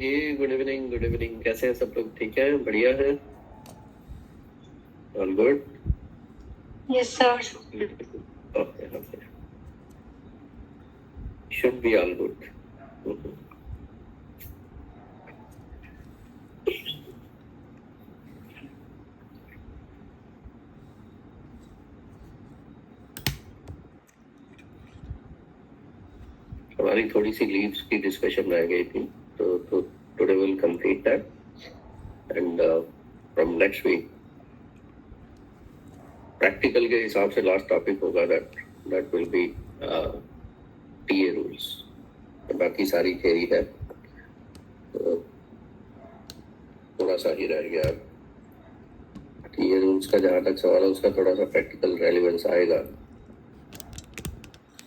जी, good evening. कैसे हैं सब लोग? ठीक है, बढ़िया है, all good? Yes, sir. Okay, should be all good. हमारी थोड़ी सी लीव्स की डिस्कशन रह गई थी, तो today will complete that and from next week practical के हिसाब से लास्ट टॉपिक होगा that will be TA rules. बाकी सारी थ्योरी है, तो थोड़ा सा ही रह गया। टीए रूल्स का जहाँ तक सवाल है उसका थोड़ा सा प्रैक्टिकल रेलिवेंस आएगा।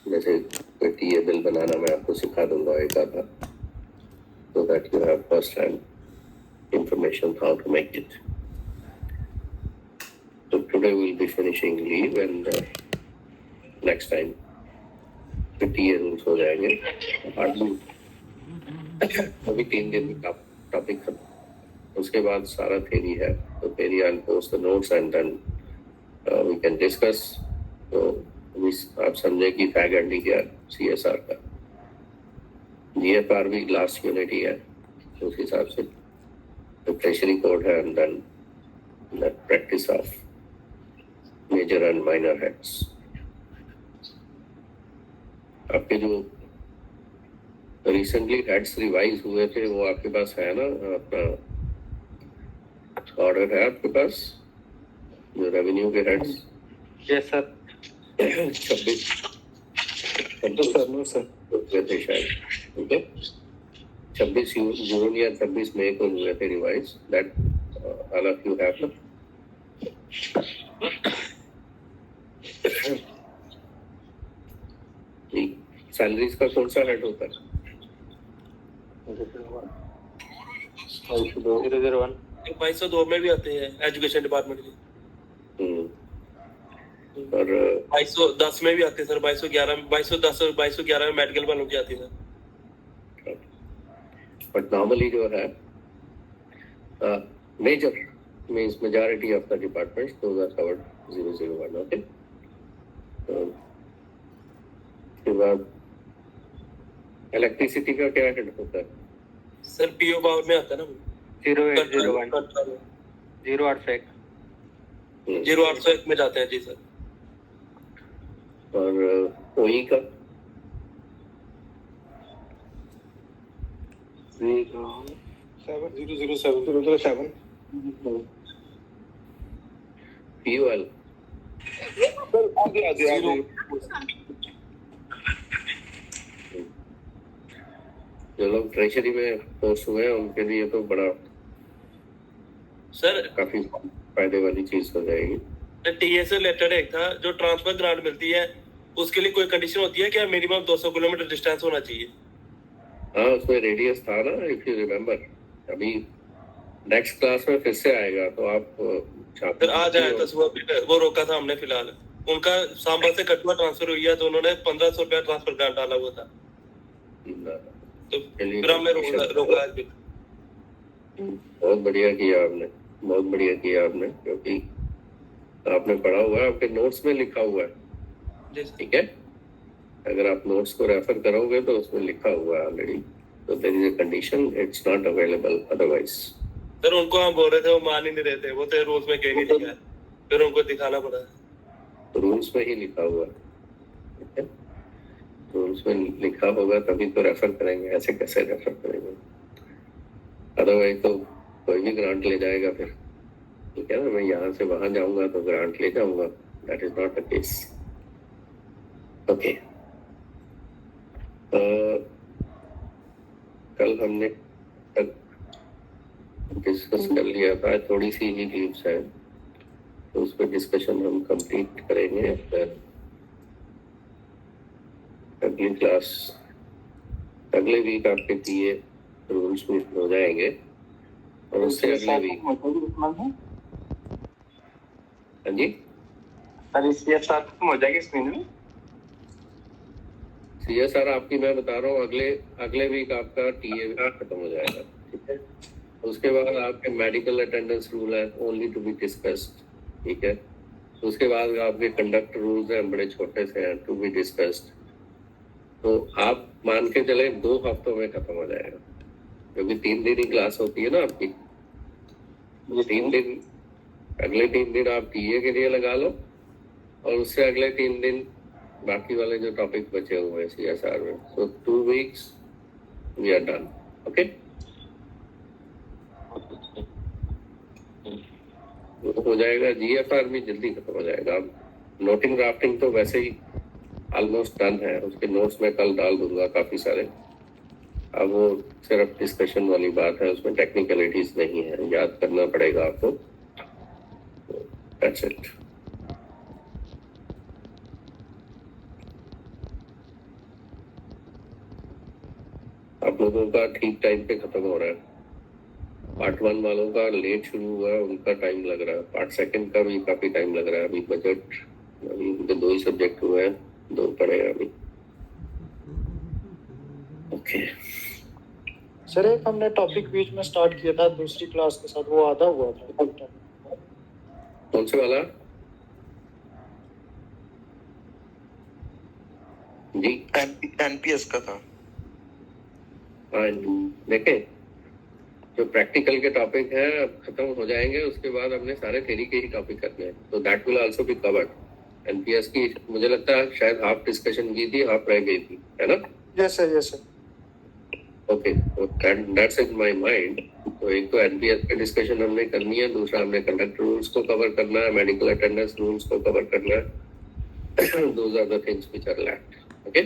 जैसे कोई टीए बिल बनाना मैं आपको सिखा दूंगा एक आधा, so that you have first hand information how to make it. So today we'll be finishing leave and next time फिर टीए रूल्स हो जाएंगे। अभी 3 दिन का टॉपिक खत्म, उसके बाद सारा थ्योरी है। तो theory I post the notes and then we can discuss. तो आप समझे कि फैग एंड क्या सीएसआर का जीएफआर भी लास्ट यूनिट ही है, तो उस हिसाब से तो ट्रेजरी कोड है and then the practice of major and minor heads. आपके जो रिसेंटली हेड्स रिवाइज हुए थे वो आपके पास है ना? अपना ऑर्डर है आपके पास जो रेवेन्यू के हेड्स? Yes sir. 26 हुए थे शायद, ठीक है। 26 जून या 26 मई को हुए थे revise. That all of you have. Salaries का कौन सा हेड होता है? 2202 में भी आते हैं एजुकेशन डिपार्टमेंट के, और 2210 में भी आते हैं सर, 2211 में, 2210 और 2211 में मेडिकल वालों की आती है। बट नॉर्मली जो है major means majority of the departments those are covered 001। Okay, उसके बाद इलेक्ट्रिसिटी का क्या हेड होता है सर? पीओ पावर में आता है ना, 0801 0801 में जाते हैं जी सर। और ओई का 07007 पीओएल जो लोग ट्रेजरी में पोस्ट हुए हैं उनके लिए तो बड़ा सर काफी फायदे वाली चीज हो जाएगी। टीए से रिलेटेड एक था जो ट्रांसफर ग्रांट मिलती है, उसके लिए कोई कंडीशन होती है क्या? मिनिमम 200 किलोमीटर डिस्टेंस होना चाहिए। हाँ, उसमें रेडियस था ना, इफ यू रिमेम्बर। अभी नेक्स्ट क्लास में फिर से आएगा तो आप फिर आ जाए तो सुबह वो रोका था हमने फिलहाल। उनका सांबा से कटुआ ट्रांसफर हुई है तो उन्होंने 1500 रुपया ट्रांसफर ग्रांट डाला हुआ था, तो फिर हमने रोका। बहुत बढ़िया किया आपने, क्योंकि आपने पढ़ा हुआ है, आपके नोट्स में लिखा हुआ है, ठीक है। अगर आप नोट्स को रेफर करोगे तो उसमें लिखा हुआ है ऑलरेडी, तो there is a condition, it's not available otherwise. Sir उनको हम बोल रहे थे, वो मान ही नहीं रहे थे, वो तो रूल्स में कहीं नहीं लिखा है, फिर उनको दिखाना पड़ा। रूल्स में ही लिखा हुआ है, रूल्स में लिखा होगा तभी तो रेफर करेंगे, ऐसे कैसे रेफर करेंगे? अदरवाइज तो कोई भी ग्रांट ले जाएगा फिर, ठीक है ना। मैं यहाँ से वहां जाऊंगा तो ग्रांट ले जाऊंगा, that is not the case. Okay, कल हमने डिस्कस कर लिया था, थोड़ी सी ही लीव्स है तो उस पर डिस्कशन हम कंप्लीट करेंगे फिर अगली क्लास। अगले वीक आपके टीए रूल्स में हो जाएंगे और उससे अगले वीक। हाँ जी सर, इसके साथ खत्म हो जाएगी इस महीने में? CSR आपकी मैं बता रहा हूँ, अगले अगले वीक आपका TA खत्म हो जाएगा, ठीक है। उसके बाद आपके मेडिकल अटेंडेंस रूल है, ओनली टू बी डिस्कस्ड, ठीक है। उसके बाद आपके कंडक्ट रूल्स हैं, बड़े छोटे से हैं, टू बी डिस्कस्ड। तो आप मान के चले 2 हफ्तों में खत्म हो जाएगा, क्योंकि 3 दिन ही क्लास होती है ना आपकी। 3 दिन, अगले 3 दिन आप TA के लिए लगा लो, और उससे अगले 3 दिन बाकी वाले जो टॉपिक बचे हुए हैं CSR में। So 2 weeks we are done, okay. हो जाएगा। GFR भी जल्दी खत्म हो जाएगा। नोटिंग ड्राफ्टिंग तो वैसे ही ऑलमोस्ट डन है, उसके नोट्स में कल डाल दूंगा काफी सारे। अब वो सिर्फ डिस्कशन वाली बात है, उसमें टेक्निकलिटीज नहीं है, याद करना पड़ेगा आपको। That's it. आप लोगों का ठीक टाइम पे खत्म हो रहा है। पार्ट 1 वालों का लेट शुरू हुआ है, उनका टाइम लग रहा है। पार्ट 2 का भी काफी टाइम लग रहा है। अभी बजट, अभी उनके 2 ही सब्जेक्ट हुए हैं, 2 पढ़े हैं अभी। ओके सर, एक हमने टॉपिक बीच में स्टार्ट किया था दूसरी क्लास के साथ, वो आधा हुआ था। कौन से वाला जी? NPS का था। देखें, जो प्रैक्टिकल के टॉपिक हैं अब खत्म हो जाएंगे, उसके बाद हमने सारे थ्योरी के ही टॉपिक करने हैं, तो that will also be covered. NPS की मुझे लगता है शायद हाफ डिस्कशन की थी, हाफ रह गई थी, है ना? Yes sir, yes sir. Okay, that's in my mind. तो एक तो NPS पे डिस्कशन हमने करनी है, दूसरा हमने कंडक्ट रूल्स को कवर करना है, मेडिकल अटेंडेंस रूल्स को कवर करना है। Those are the things which are lacked, okay.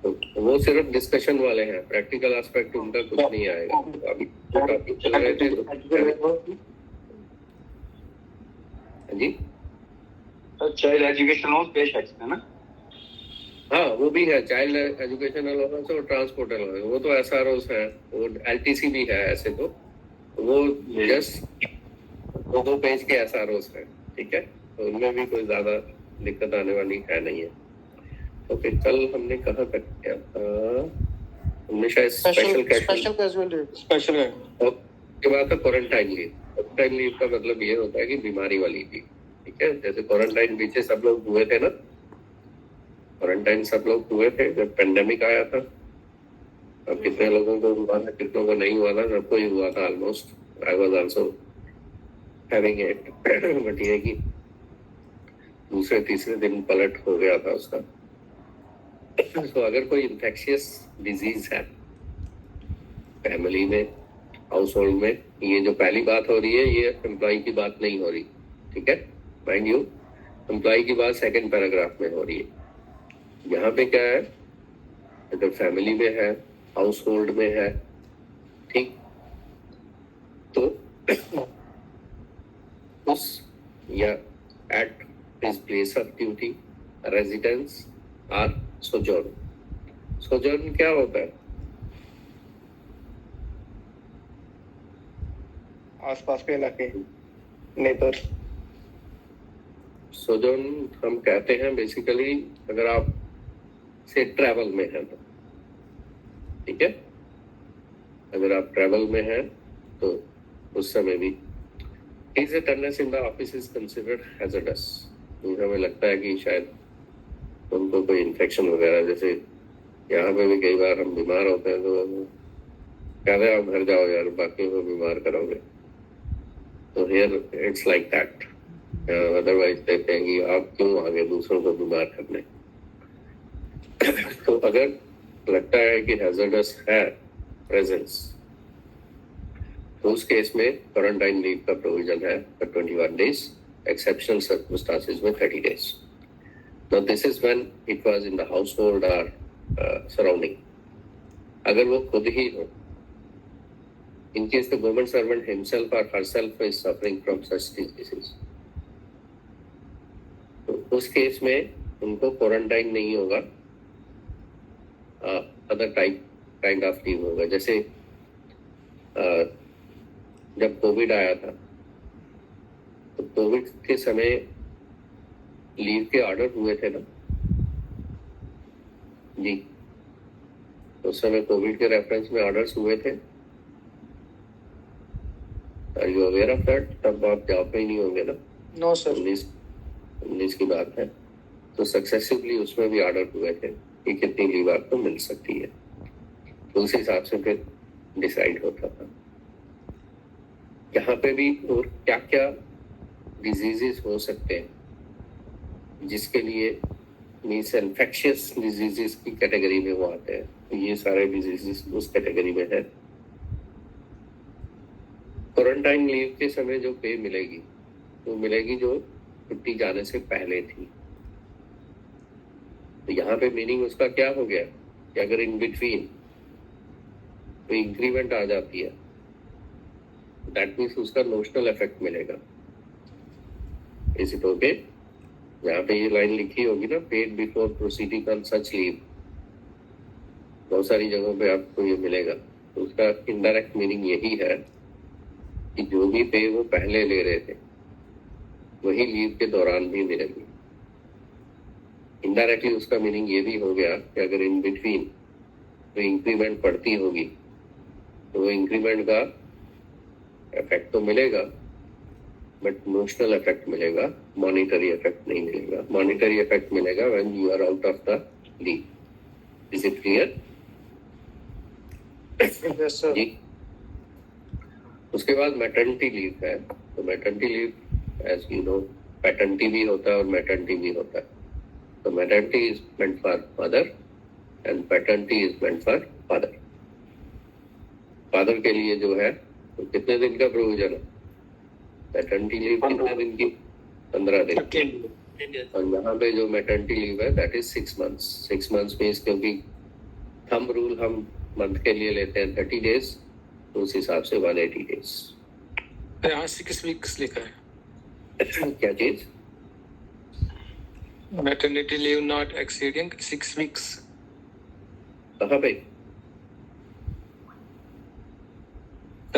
तो वो सिर्फ डिस्कशन वाले हैं, प्रैक्टिकल एस्पेक्ट उनका कुछ नहीं आएगा। तो अभी जो टॉपिक चल रहे थे जी, चाइल्ड एजुकेशन और पेश है ना? हाँ वो भी है, चाइल्ड एजुकेशन अलाउंस और ट्रांसपोर्ट अलाउंस, वो तो SROs है, वो LTC भी है ऐसे तो वो जस्ट 2 पेज के SROs है, ठीक है। तो उनमें भी कोई ज्यादा दिक्कत आने वाली है नहीं है। ओके, कल हमने कहाँ तक किया था? हमने शायद स्पेशल कैजुअल के बाद था क्वारंटाइन लीव। क्वारंटाइन लीव का मतलब ये होता है कि बीमारी वाली लीव, ठीक है। जैसे क्वारंटाइन पीछे सब लोग हुए थे ना, क्वारंटाइन सब लोग हुए थे जब पेंडेमिक आया था। अब कितने लोगों को हुआ था, कितनों को नहीं हुआ था, सबको ही हुआ था almost. I was also having it, but ये कि दूसरे तीसरे दिन पलट हो गया था उसका। तो अगर कोई इन्फेक्शियस डिजीज है फैमिली में, हाउस होल्ड में, ये जो पहली बात हो रही है ये एम्प्लॉय की बात नहीं हो रही, ठीक है। माइंड यू, एम्प्लॉय की बात 2nd पैराग्राफ में हो रही है। यहाँ पे क्या है, अगर फैमिली में है, हाउस होल्ड में है, ठीक, तो उस या at his place of duty, residence और सोजर्न। सोजर्न क्या होता है? आसपास के इलाके, नेबर। सोजर्न हम कहते हैं बेसिकली अगर आप से ट्रैवल में है तो, ठीक है। अगर आप ट्रैवल में हैं तो उस समय भी is attendance in the office is considered hazardous. हमें लगता है कि शायद उनको कोई इन्फेक्शन वगैरह, जैसे यहाँ पे भी कई बार हम बीमार होते हैं तो कहते हैं आप घर जाओ यार, बाकी को बीमार करोगे। तो here it's like that. Otherwise कहते हैं कि आप क्यों आगे दूसरों को बीमार करने। तो अगर लगता है कि हैजर्डस है प्रेजेंस, तो उस केस में क्वारंटाइन लीव का प्रोविजन है फॉर 21 days, एक्सेप्शनल सर्कमस्टांसेस में 30 days। Now this is when it was in the household or surrounding. अगर वो खुद ही हो, in case the government servant himself or herself is suffering from such diseases, तो उस case में उनको क्वारंटाइन नहीं होगा, अदर काइंड ऑफ लीव होगा। जैसे जब कोविड आया था तो कोविड के समय लीव के ऑर्डर हुए थे ना, जी, उस समय कोविड के रेफरेंस में ऑर्डर्स हुए थे। Are you aware of that? तब आप जॉब पे ही नहीं होंगे ना, नो सर। 19 की बात है। तो सक्सेसिवली उसमें भी ऑर्डर हुए थे कि कितनी लीव आपको मिल सकती है, तो उस हिसाब से फिर डिसाइड होता था। यहाँ पे भी और क्या क्या डिजीजेस हो सकते हैं जिसके लिए मीन्स इन्फेक्शियस डिजीजेस की कैटेगरी में वो आते हैं, तो ये सारे डिजीजेस उस कैटेगरी में है। क्वारंटाइन लीव के समय जो पे मिलेगी वो मिलेगी जो छुट्टी जाने से पहले थी। तो यहाँ पे मीनिंग उसका क्या हो गया कि अगर इन बिटवीन कोई इंक्रीमेंट आ जाती है, दैट मीन्स उसका नोशनल इफेक्ट मिलेगा। Is it okay? यहाँ पे ये लाइन लिखी होगी ना, paid before proceeding on such leave, बहुत सारी जगहों पे आपको ये मिलेगा। तो उसका इनडायरेक्ट मीनिंग यही है कि जो भी पे वो पहले ले रहे थे वही लीव के दौरान भी मिलेगी। इनडायरेक्टली उसका मीनिंग ये भी हो गया कि अगर इन बिटवीन कोई इंक्रीमेंट पड़ती होगी तो वो इंक्रीमेंट का इफेक्ट तो मिलेगा, बट नोशनल इफेक्ट मिलेगा, मॉनिटरी इफेक्ट नहीं मिलेगा। मॉनिटरी इफेक्ट मिलेगा when you are out of the leave. Is it clear? Yes sir. जी। उसके बाद मैटरनिटी लीव है। तो maternity leave as you know, paternity भी होता है और मैटरनिटी भी होता है। तो maternity is meant for mother and paternity is meant for father. Father के लिए जो है तो कितने दिन का प्रोविजन है? पैटर्निटी लीव कितने दिन की? 15 दिन। और यहाँ पे जो मैटरनिटी लीव है that is 6 months. 6 months means क्योंकि थंब रूल हम मंथ के लिए लेते हैं 30 डेज, तो उस हिसाब से 180 डेज। यहाँ 6 वीक्स लिखा है। क्या चीज? Maternity leave not exceeding 6 weeks. कहाँ पे?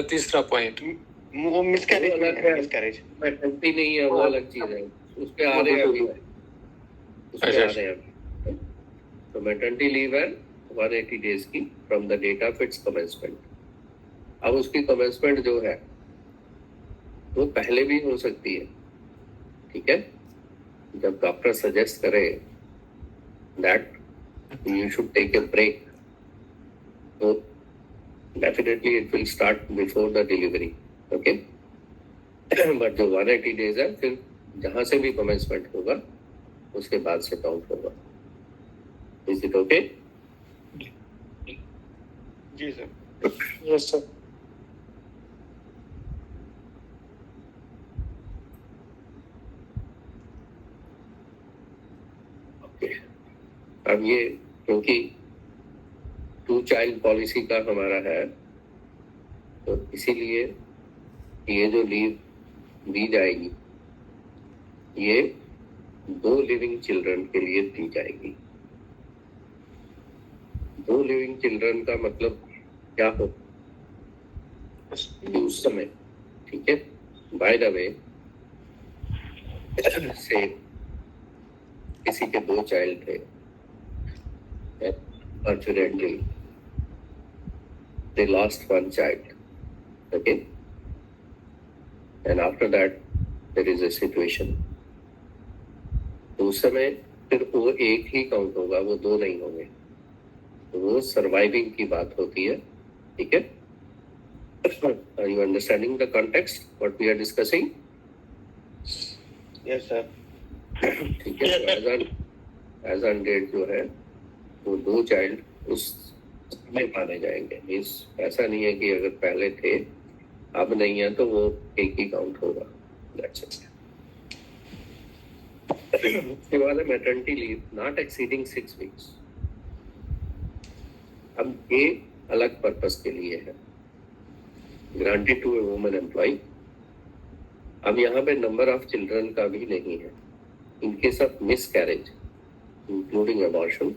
तीसरा पॉइंट वो मिसकैरेज वो अलग है। मिसकैरेज मैटरनिटी नहीं है, वो अलग चीज है। उस पे आ रहे हैं अभी, उस पे आ रहे हैं अभी। तो मैटरनिटी लीव है 180 डेज की from the date of its commencement. अब उसकी कमेंसमेंट जो है वो पहले भी हो सकती है, ठीक है? जब डॉक्टर सजेस्ट करे that you should take a break, तो definitely it will start before the delivery, okay? But जो 180 डेज है फिर जहां से भी कमेंसमेंट होगा उसके बाद से काउंट होगा। Is it okay? जी सर। Yes sir. अब ये क्योंकि 2 चाइल्ड पॉलिसी का हमारा है, तो इसीलिए ये जो लीव दी जाएगी ये 2 लिविंग चिल्ड्रन के लिए दी जाएगी। 2 लिविंग चिल्ड्रन का मतलब क्या हो उस समय, ठीक है? बाय द वे से किसी के 2 चाइल्ड थे, unfortunately they lost 1 child, okay? And after that there is a situation, तो उस समय फिर वो एक ही काउंट होगा, वो 2 नहीं होंगे। तो वो सर्वाइविंग की बात होती है, ठीक है? Are you understanding the context what we are discussing? Yes sir. ठीक है? एज ऑन डेट जो है वो 2 चाइल्ड उस में माने जाएंगे। मीन्स ऐसा नहीं है कि अगर पहले थे अब नहीं है तो वो एक ही काउंट होगा। That's it. उसके बाद है maternity leave not exceeding 6 weeks. अब ये अलग पर्पस के लिए है, granted to a woman employee. अब यहाँ पे नंबर ऑफ चिल्ड्रन का भी नहीं है। In case of miscarriage including abortion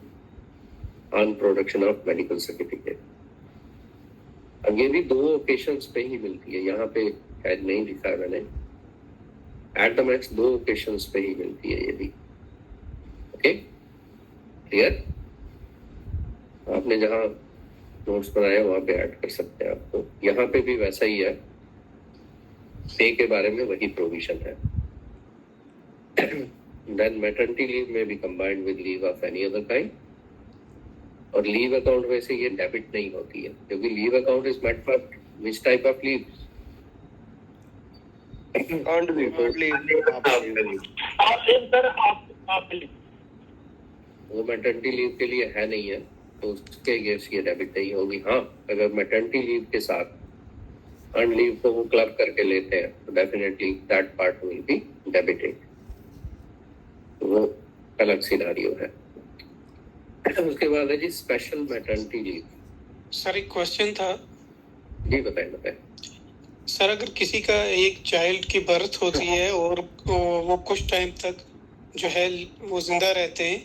on production of medical certificate. अब ये भी 2 ओकेशंस पे ही मिलती है, यहाँ पे शायद नहीं लिखा है मैंने। एट द मैक्स 2 ओकेशंस पे ही मिलती है ये भी, ओके? क्लियर? आपने जहाँ नोट्स बनाए वहाँ पे ऐड कर सकते हैं आपको। यहाँ पे भी वैसा ही है, पे के बारे में वही प्रोविजन है। देन मैटरनिटी लीव में be combined with leave of any other kind, और लीव अकाउंट में से ये डेबिट नहीं होती है, क्योंकि leave account is meant for which type of leave? Earned leave, वो मैटरनिटी लीव के लिए है नहीं है, तो उसके अगेंस्ट ये डेबिट नहीं होगी। हाँ, अगर मैटरनिटी लीव के साथ अर्न लीव को वो क्लब करके लेते हैं तो definitely that part will be debited, वो अलग सिनारियो है। उसके बाद है जी स्पेशल मैटरनिटी लीव। सर एक क्वेश्चन था। जी बताएं। सर अगर किसी का एक चाइल्ड की बर्थ होती है और वो कुछ टाइम तक जो है वो जिंदा रहते हैं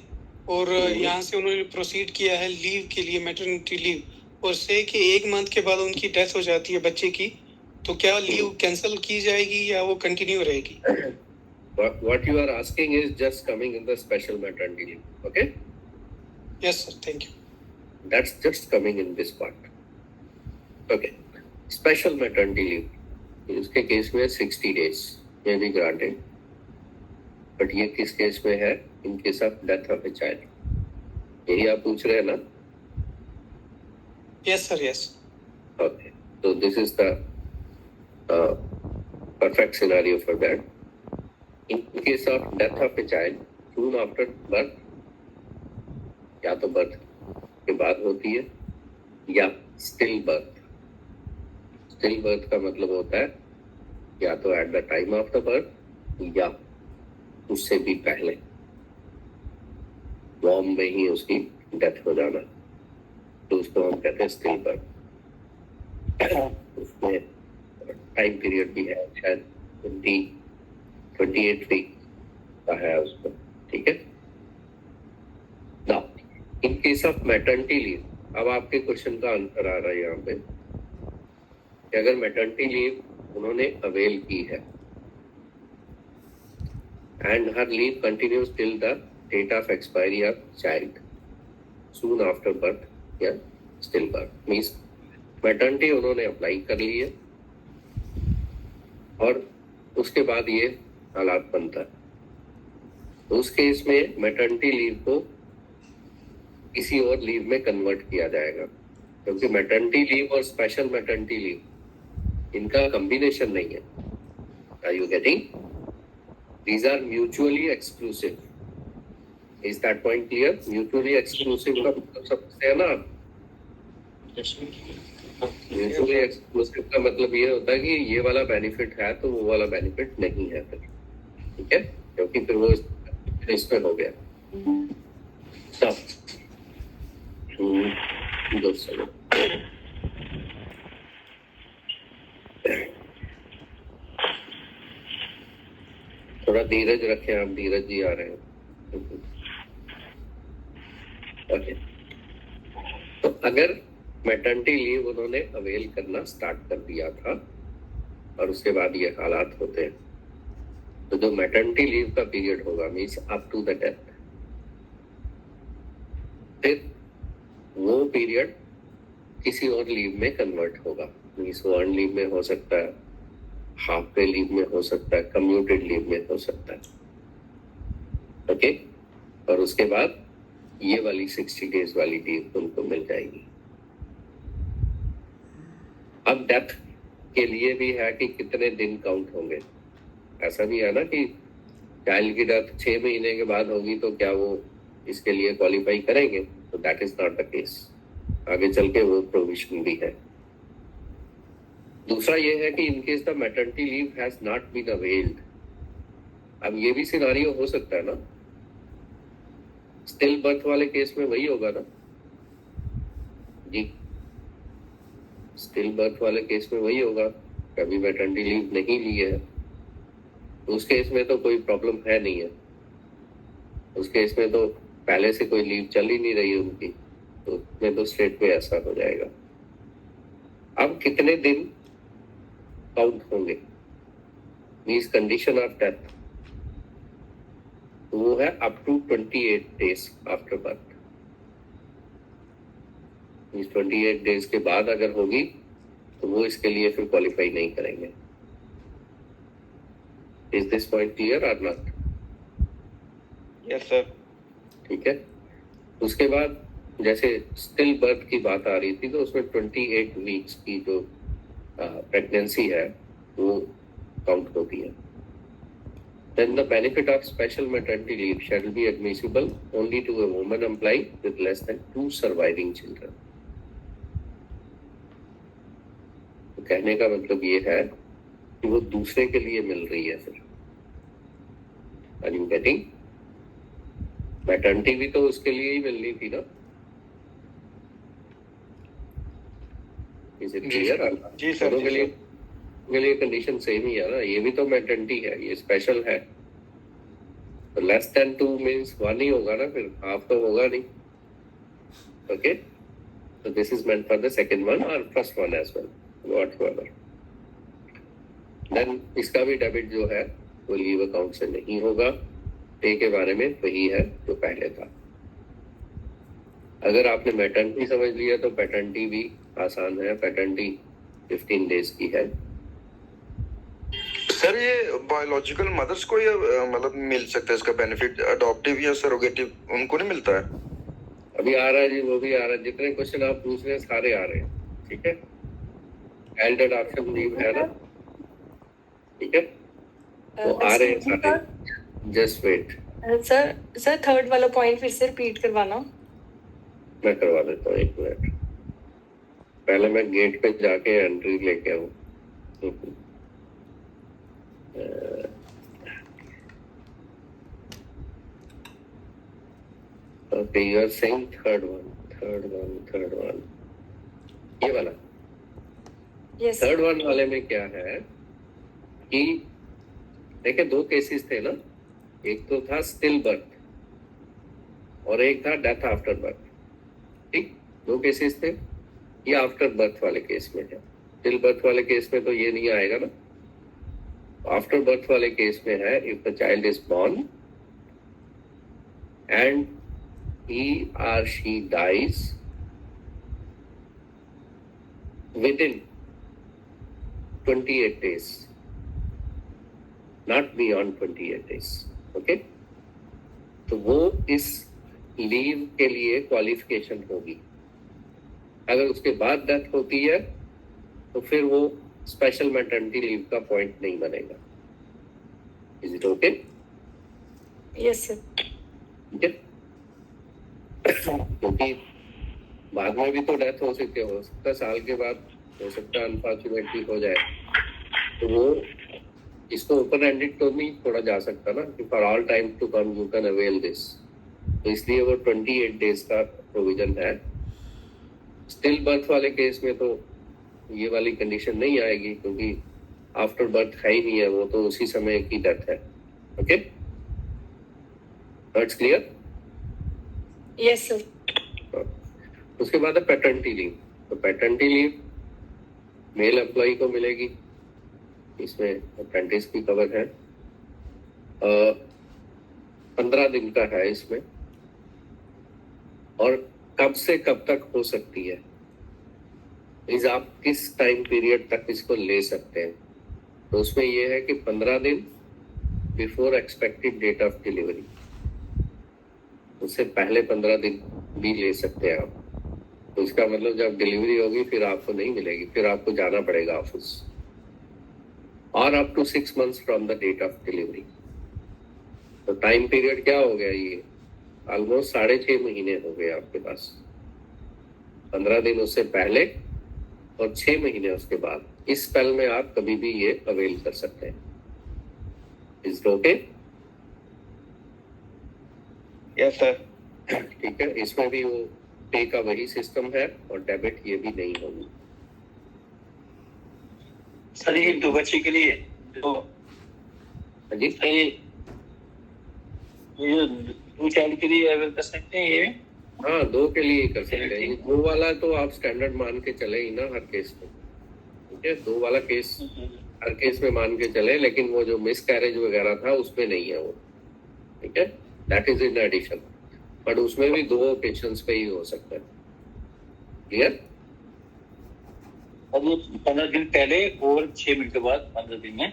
और यहाँ से उन्होंने प्रोसीड किया है लीव के लिए, मैटरनिटी लीव, और से कि 1 मंथ के बाद उनकी डेथ हो जाती है बच्चे की, तो क्या लीव कैंसिल की जाएगी या वो कंटिन्यू रहेगी? What you are asking is just coming in the special maternity leave, okay? Yes sir, thank you. That's just coming in this part. Okay. Special maternity leave. इसके केस में 60 days may be granted. But ये किस case में है? In case of death of a child. यही आप पूछ रहे हैं ना? Yes sir, yes. Okay. So this is the perfect scenario for that. In case of death of a child, soon after birth, या तो बर्थ के बाद होती है या स्टिल बर्थ। स्टिल बर्थ का मतलब होता है या तो at the time of the birth या उससे भी पहले, वॉर्म में ही उसकी डेथ हो जाना, तो उसको हम कहते हैं स्टिल बर्थ। उसमें टाइम पीरियड भी है, शायद 28 वीक का है उसको, ठीक है। Now in case of maternity leave, अब आपके क्वेश्चन का आंसर आ रहा है यहाँ पे कि अगर मैटरनिटी लीव उन्होंने अवेल की है and her leave continues till the date of expiry of child soon after birth या स्टिल बर्थ, मीन्स मैटरनिटी उन्होंने अप्लाई कर ली है और उसके बाद ये हालात बनता है, तो उस केस में मैटरनिटी लीव को किसी और लीव में कन्वर्ट किया जाएगा, क्योंकि मैटरनिटी लीव और स्पेशल मैटरनिटी लीव इनका कॉम्बिनेशन नहीं है। Are you getting? These are mutually exclusive. Is that point clear? Mutually exclusive का मतलब समझते हैं ना आप? म्यूचुअली एक्सक्लूसिव का मतलब ये होता है कि ये वाला बेनिफिट है तो वो वाला बेनिफिट नहीं है फिर, ठीक है, क्योंकि फिर वो इसमें हो गया। थोड़ा धीरज रखें आप, धीरज जी आ रहे हैं। ओके, तो अगर मैटरनिटी लीव उन्होंने अवेल करना स्टार्ट कर दिया था और उसके बाद ये हालात होते हैं, तो जो मैटरनिटी लीव का पीरियड होगा means up to the death, फिर वो पीरियड किसी और लीव में कन्वर्ट होगा। मीन्स वो अर्न लीव में हो सकता है, हाफ पे लीव में हो सकता है, कम्यूटेड लीव में हो सकता है, ओके। और उसके बाद ये वाली 60 डेज वाली लीव उनको मिल जाएगी। अब डेथ के लिए भी है कि कितने दिन काउंट होंगे। ऐसा भी है ना कि चाइल्ड की डेथ 6 महीने के बाद होगी तो क्या वो इसके लिए क्वालिफाई करेंगे? तो that is not the case, आगे चल के वो प्रोविजन भी है। दूसरा ये है कि in case the maternity leave has not been availed, अब ये भी सिनारियो हो सकता है ना, स्टिल बर्थ वाले केस में वही होगा ना जी, स्टिल बर्थ वाले केस में वही होगा, कभी मैटरनिटी लीव नहीं ली है, उस केस में तो कोई प्रॉब्लम है नहीं है, उस केस में तो पहले से कोई लीव चल ही नहीं रही है उनकी, तो उसमें तो स्टेट में ऐसा हो जाएगा। अब कितने दिन काउंट होंगे मीन्स कंडीशन ऑफ डेथ, वो है up to 28 days after birth. इस 28 डेज के बाद अगर होगी तो वो इसके लिए फिर क्वालिफाई नहीं करेंगे। इज दिस पॉइंट क्लियर और नॉट? Yes sir. ठीक है। उसके बाद जैसे स्टिल बर्थ की बात आ रही थी तो उसमें 28 वीक्स की जो प्रेगनेंसी है वो काउंट होती है। Then the benefit of special maternity leave shall be admissible only to a woman employed with less than 2 surviving children. तो कहने का मतलब ये है कि वो दूसरे के लिए मिल रही है फिर। Are you getting? मैटर्निटी भी तो उसके लिए ही मिलनी थी ना। Is it clear? जी सर। दोनों के लिए कंडीशन सेम ही है ना। ये भी तो मैटर्निटी है, ये स्पेशल है। तो लेस देन 2 मीन्स 1 ही होगा ना, फिर हाफ तो होगा नहीं। Okay, so this is meant for the second one or first one as well, whatever. Then इसका भी डेबिट जो है वो लीव अकाउंट से नहीं होगा। पे के बारे में वही है जो पहले था। अगर आपने मैटर्निटी समझ लिया तो पैटर्निटी भी आसान है। पैटर्निटी 15 डेज की है। सर ये बायोलॉजिकल मदर्स को ये मतलब मिल सकता है इसका बेनिफिट, अडॉप्टिव या सरोगेटिव उनको नहीं मिलता है? अभी आ रहा है जी, वो भी आ रहा है। जितने क्वेश्चन आप पूछ रहे हैं सारे आ रहे हैं। ठीक है, चाइल्ड अडॉप्शन लीव है ना, ठीक है, तो आ रहे हैं सारे। जस्ट वेट सर थर्ड वाला पॉइंट फिर से रिपीट करवाना। मैं करवा देता हूँ, 1 मिनट। पहले मैं गेट पे जाके एंट्री लेके आऊँ। Okay, you are saying third one. ये वाला यस थर्ड वन वाले में क्या है कि देखिए 2 केसेस थे ना, एक तो था स्टिल बर्थ और एक था डेथ आफ्टर बर्थ। ठीक, 2 केसेस थे। ये आफ्टर बर्थ वाले केस में है। स्टिल बर्थ वाले केस में तो ये नहीं आएगा ना। आफ्टर बर्थ वाले केस में है, if the child is born and he or she dies within 28 days, not beyond 28 days. Okay, तो वो इस लीव के लिए क्वालिफिकेशन होगी। अगर उसके बाद डेथ होती है तो फिर वो स्पेशल मैटर्निटी लीव का पॉइंट नहीं बनेगा। Is it okay? Yes sir. ठीक है, क्योंकि बाद में भी तो डेथ हो सकती है, साल के बाद हो सकता है, अनफॉर्चुनेटली हो जाए। तो वो इसको ओपन एंडेड तो नहीं छोड़ा जा सकता ना कि for all time to come you can avail this. तो इसलिए वो 28 डेज का प्रोविजन है। स्टिल बर्थ वाले केस में तो ये वाली कंडीशन नहीं आएगी क्योंकि आफ्टर बर्थ है ही नहीं है, वो तो उसी समय की डेथ है। Okay, that's clear? Yes sir. उसके बाद है पैटर्निटी लीव। तो पैटर्निटी लीव मेल एम्प्लॉय को मिलेगी, इसमें अप्रेंटिस की कवर है। 15 दिन का है इसमें, और कब से कब तक हो सकती है, इस आप किस टाइम पीरियड तक इसको ले सकते हैं। तो उसमें ये है कि 15 दिन before expected date of delivery, उससे पहले 15 दिन भी ले सकते हैं आप। तो इसका मतलब जब डिलीवरी होगी फिर आपको नहीं मिलेगी, फिर आपको जाना पड़ेगा ऑफिस। और up to 6 months from the date of delivery. तो टाइम पीरियड क्या हो गया, ये ऑलमोस्ट 6.5 महीने हो गए आपके पास। 15 दिन उससे पहले और 6 महीने उसके बाद, इस स्पेल में आप कभी भी ये अवेल कर सकते हैं। Is it okay? Yes sir. ठीक है, इसमें भी वो पे का वही सिस्टम है और डेबिट ये भी नहीं होगी। सर ये 2 बच्चे के लिए तो हाँ जी, ये 2 चाइल्ड के लिए अवेल कर सकते हैं ये? हाँ 2 के लिए कर सकते हैं। ये 2 वाला तो आप स्टैंडर्ड मान के चले ही ना हर केस में। ठीक है, 2 वाला केस हर केस में मान के चले, लेकिन वो जो मिस कैरेज वगैरह था उसमें नहीं है वो। ठीक है, that is in addition, but उसमें भी 2 ओकेशंस पे ही हो सकता है। क्लियर? और ये 15 दिन पहले और 6 महीने के बाद 15 दिन में।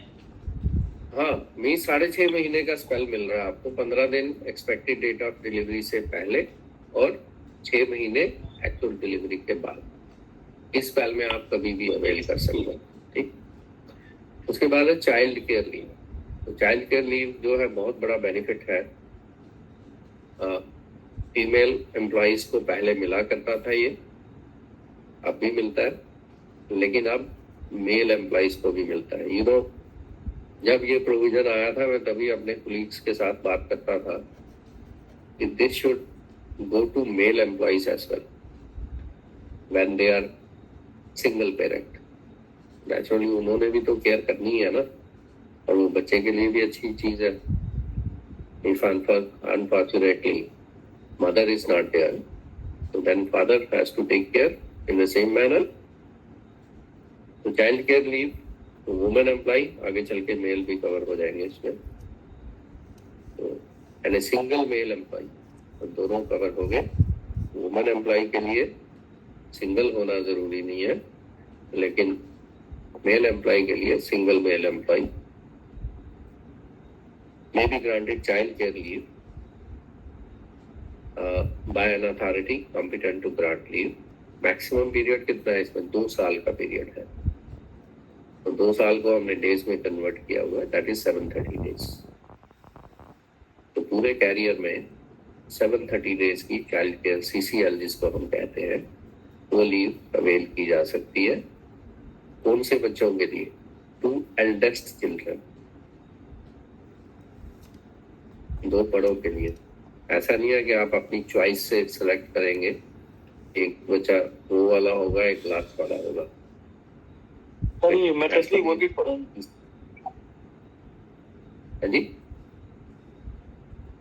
हाँ, मी 6.5 महीने का स्पेल मिल रहा है आपको, 15 दिन एक्सपेक्टेड डेट ऑफ डिलीवरी से पहले और 6 महीने एक्चुअल डिलीवरी के बाद। इस स्पेल में आप कभी भी अवेल कर सकते हैं, ठीक। उसके बाद है चाइल्ड केयर लीव। तो चाइल्ड केयर लीव जो है बहुत बड़ा बेनिफिट है। फीमेल एम्प्लॉइज को पहले मिला करता था ये, अब भी मिलता है, लेकिन अब मेल एम्प्लॉइज को भी मिलता है। यू नो, जब ये प्रोविजन आया था मैं तभी अपने कोलीग्स के साथ बात करता था कि this should go to male employees as well when they are single parent. Naturally उन्होंने भी तो केयर करनी है ना, और वो बच्चे के लिए भी अच्छी चीज है। If unfortunately mother is not there, तो then father has to take care in the same manner. तो चाइल्ड केयर लीव तो वुमेन एम्प्लॉय, आगे चल के मेल भी कवर हो जाएंगे इसमें। तो and a single male employee, तो दोनों कवर हो गए। वुमेन एम्प्लॉय के लिए सिंगल होना जरूरी नहीं है, लेकिन मेल एम्प्लॉय के लिए single male employee may be granted child care leave by an authority competent to grant leave. Maximum period कितना है इसमें? 2 साल का पीरियड है। तो 2 साल को हमने डेज में कन्वर्ट किया हुआ है, दैट इज 730 डेज। तो पूरे कैरियर में 730 डेज की चाइल्ड केयर CCL जिसको हम कहते हैं, वो लीव अवेल की जा सकती है। कौन से बच्चों के लिए? 2 एल्डेस्ट चिल्ड्रन, 2 बड़ों के लिए। ऐसा नहीं है कि आप अपनी चॉइस से सिलेक्ट करेंगे, एक बच्चा वो वाला होगा, एक लास्ट वाला होगा। सर ये मैटरली वो भी पढ़ो। हाँ जी,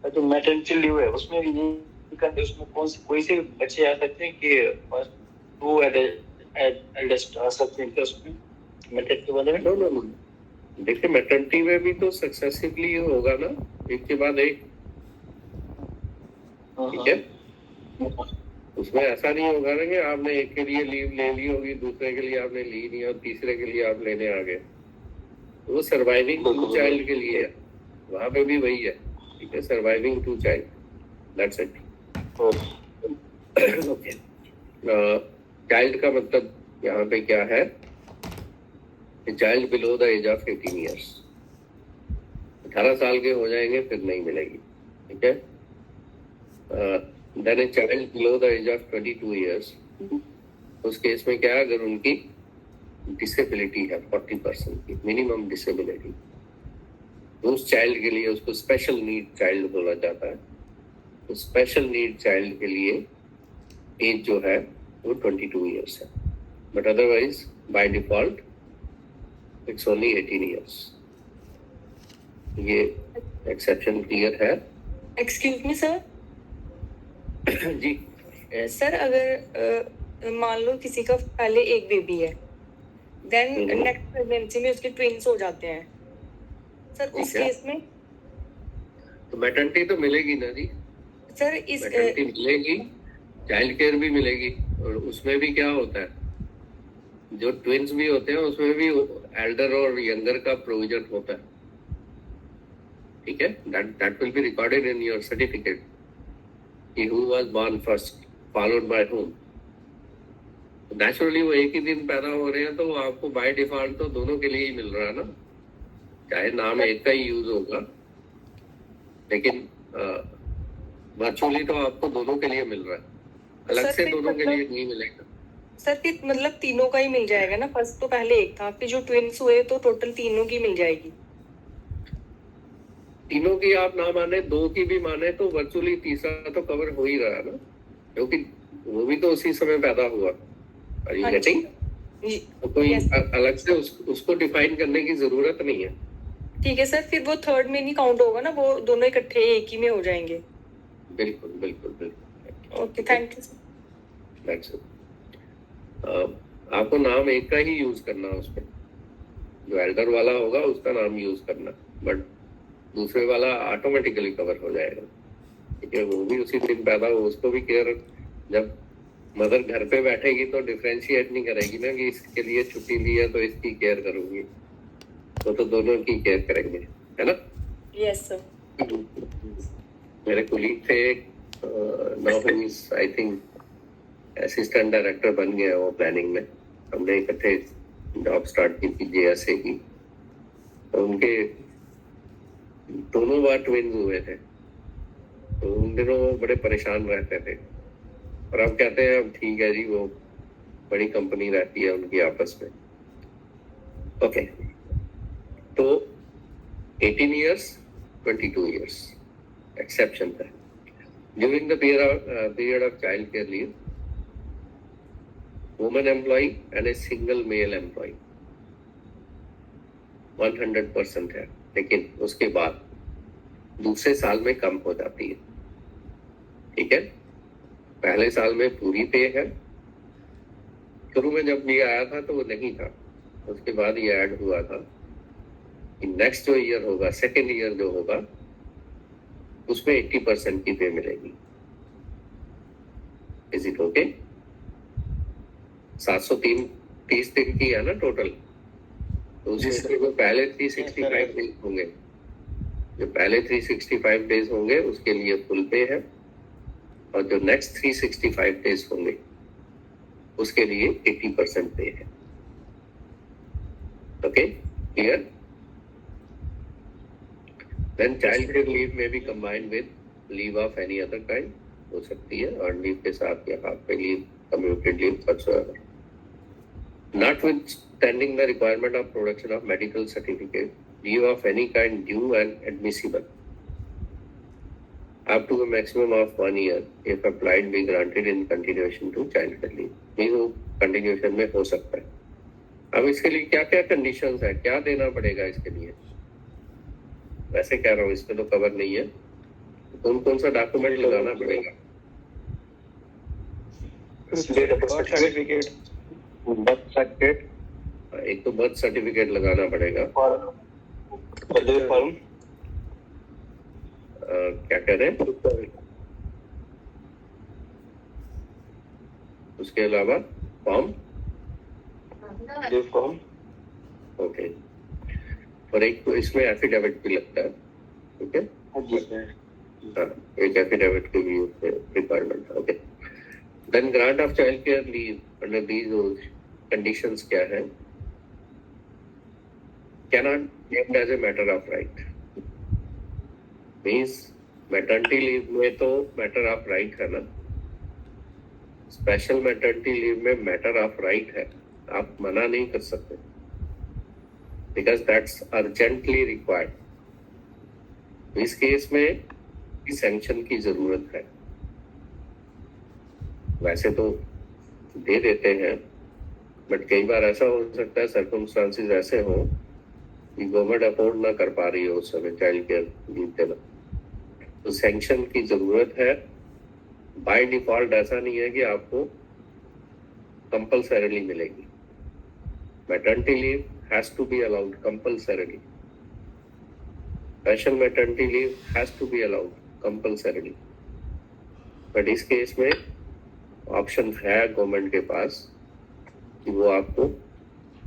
जो मैटरनिटी लीव है उसमें उसमें कोई से बच्चे आ सकते हैं कि फर्स्ट 2 एल्डेस्ट आ सकते हैं क्या उसमें मैटरनिटी वाले में? नो, देखिए मैटरनिटी में भी तो सक्सेसिवली होगा ना, एक के बाद एक, ठीक है। उसमें ऐसा नहीं होगा ना कि आपने एक के लिए लीव ले ली होगी, दूसरे के लिए आपने ली नहीं और तीसरे के लिए आप लेने आ गए। वो सर्वाइविंग 2 चाइल्ड के लिए है, वहां पे भी वही है, ठीक है, surviving 2 child, that's it. Okay, child का मतलब यहाँ पे क्या है? Child below the age of 18 years, 18 साल के हो जाएंगे फिर नहीं मिलेगी, ठीक है। Then a child below the age of 22 years, उस केस में क्या है? अगर उनकी डिसेबिलिटी है 40% की मिनिमम डिसेबिलिटी, उस चाइल्ड के लिए उसको स्पेशल नीड चाइल्ड बोला जाता है। तो स्पेशल नीड चाइल्ड के लिए एज जो है वो 22 ईयर्स है, but otherwise by default it's only 18 years. ये एक्सेप्शन क्लियर है? Excuse me sir. जी सर अगर मान लो किसी का पहले एक बेबी है, देन नेक्स्ट प्रेगनेंसी में उसके ट्विंस हो जाते हैं सर, उस केस में तो मैटरनिटी तो मिलेगी ना जी सर? इस मैटरनिटी मिलेगी, चाइल्ड केयर भी मिलेगी, और उसमें भी क्या होता है, जो ट्विंस भी होते हैं उसमें भी एल्डर और यंगर का प्रोविजन होता है, ठीक है। That will be recorded in your certificate कि who was born first followed by home. Naturally वो एक ही दिन पैदा हो रहे हैं, तो वो आपको बाय डिफॉल्ट तो दोनों के लिए ही मिल रहा है ना, चाहे नाम एक का ही यूज होगा, लेकिन वर्चुअली तो आपको दोनों के लिए मिल रहा है, अलग से दोनों के लिए नहीं मिलेगा सर। फिर मतलब तीनों का ही मिल जाएगा ना? फर्स्ट तो पहले एक था, फिर जो ट्विंस हुए तो टोटल तीनों की मिल जाएगी। तीनों की आप ना माने, 2 की भी माने, तो वर्चुअली तीसरा तो कवर हो ही रहा है ना, क्योंकि वो भी तो उसी समय पैदा हुआ। Are you getting? तो कोई अलग से उसको डिफाइन करने की जरूरत नहीं है। ठीक है सर, फिर वो थर्ड में नहीं काउंट होगा ना, वो दोनों इकट्ठे एक ही में हो जाएंगे। बिल्कुल बिल्कुल बिल्कुल। Okay, thank you sir. That's it. आपको नाम एक का ही यूज करना है उसमें, जो एल्डर वाला होगा उसका नाम यूज करना, बट दूसरे वाला ऑटोमेटिकली कवर हो जाएगा, ठीक है। वो भी उसी दिन पैदा हो, उसको भी केयर जब मदर घर पे बैठेगी तो डिफरेंशिएट नहीं करेगी ना कि इसके लिए छुट्टी ली है तो इसकी केयर करूंगी, तो दोनों की केयर करेंगे, है ना? Yes sir. मेरे कुलीग थे now he is I think assistant director बन गया वो प्लानिंग में। हमने इकट्ठे जॉब स्टार्ट की थी जेएसए की, तो उनके दोनों बार ट्विन्स हुए थे, तो उन दिनों वो बड़े परेशान रहते थे। और अब कहते हैं अब ठीक है जी, वो बड़ी कंपनी रहती है उनकी आपस में। ओके, तो 18 years, 22 years एक्सेप्शन है। During the period of child care leave, women employee and a single male employee 100% है, लेकिन उसके बाद दूसरे साल में कम हो जाती है। ठीक है, पहले साल में पूरी पे है। शुरू में जब ये आया था तो वो नहीं था, उसके बाद ये ऐड हुआ था कि नेक्स्ट जो ईयर होगा, सेकेंड ईयर जो होगा, उसमें 80% की पे मिलेगी। Is it okay? 730 दिन की है ना टोटल, तो उसमें जो पहले 365 डेज होंगे, जो पहले 365 डेज होंगे उसके लिए फुल पे है, और जो नेक्स्ट 365 डेज होंगे उसके लिए 80% पे है। Okay, clear? Then child care leave में भी combined with leave of any other kind हो सकती है, और लीव के साथ या half pay leave, commuted leave, whatsoever, notwithstanding the requirement of production of medical certificate, leave of any kind due and admissible up to a maximum of 1 year if applied be granted in continuation to child care leave। ये वो continuation में हो सकता है। अब इसके लिए क्या क्या कंडीशंस है, क्या देना पड़ेगा इसके लिए? वैसे कह रहा हूँ, इसमें तो कवर नहीं है, कौन कौन सा डॉक्यूमेंट लगाना पड़ेगा? बर्थ सर्टिफिकेट, एक तो बर्थ सर्टिफिकेट लगाना पड़ेगा, और फॉर्म क्या कह रहे हैं, उसके अलावा फॉर्म, फॉर्म, ओके, और एक तो इसमें एफिडेविट भी लगता है। ठीक है, हाँ, एक एफिडेविट की भी रिक्वायरमेंट है। Okay, then grant of child care leave under these conditions क्या है? Cannot gived as a matter of right, means maternity leave में तो मैटर ऑफ राइट है ना, स्पेशल मैटरनिटी लीव में मैटर ऑफ राइट है, आप मना नहीं कर सकते, बिकॉज दैट्स अर्जेंटली रिक्वायर्ड। इस केस में सैंक्शन की जरूरत है। वैसे तो दे देते हैं, बट कई बार ऐसा हो सकता है, सर्कमस्टांसेस ऐसे हो कि गवर्नमेंट अफोर्ड ना कर पा रही हो उस समय चाइल्ड केयर लीव देना, तो सैंक्शन की जरूरत है। बाय डिफॉल्ट ऐसा नहीं है कि आपको कंपल्सरीली मिलेगी। Maternity leave has to be allowed compulsorily, special maternity leave has to be allowed compulsorily, but इस केस में ऑप्शन है गवर्नमेंट के पास कि वो आपको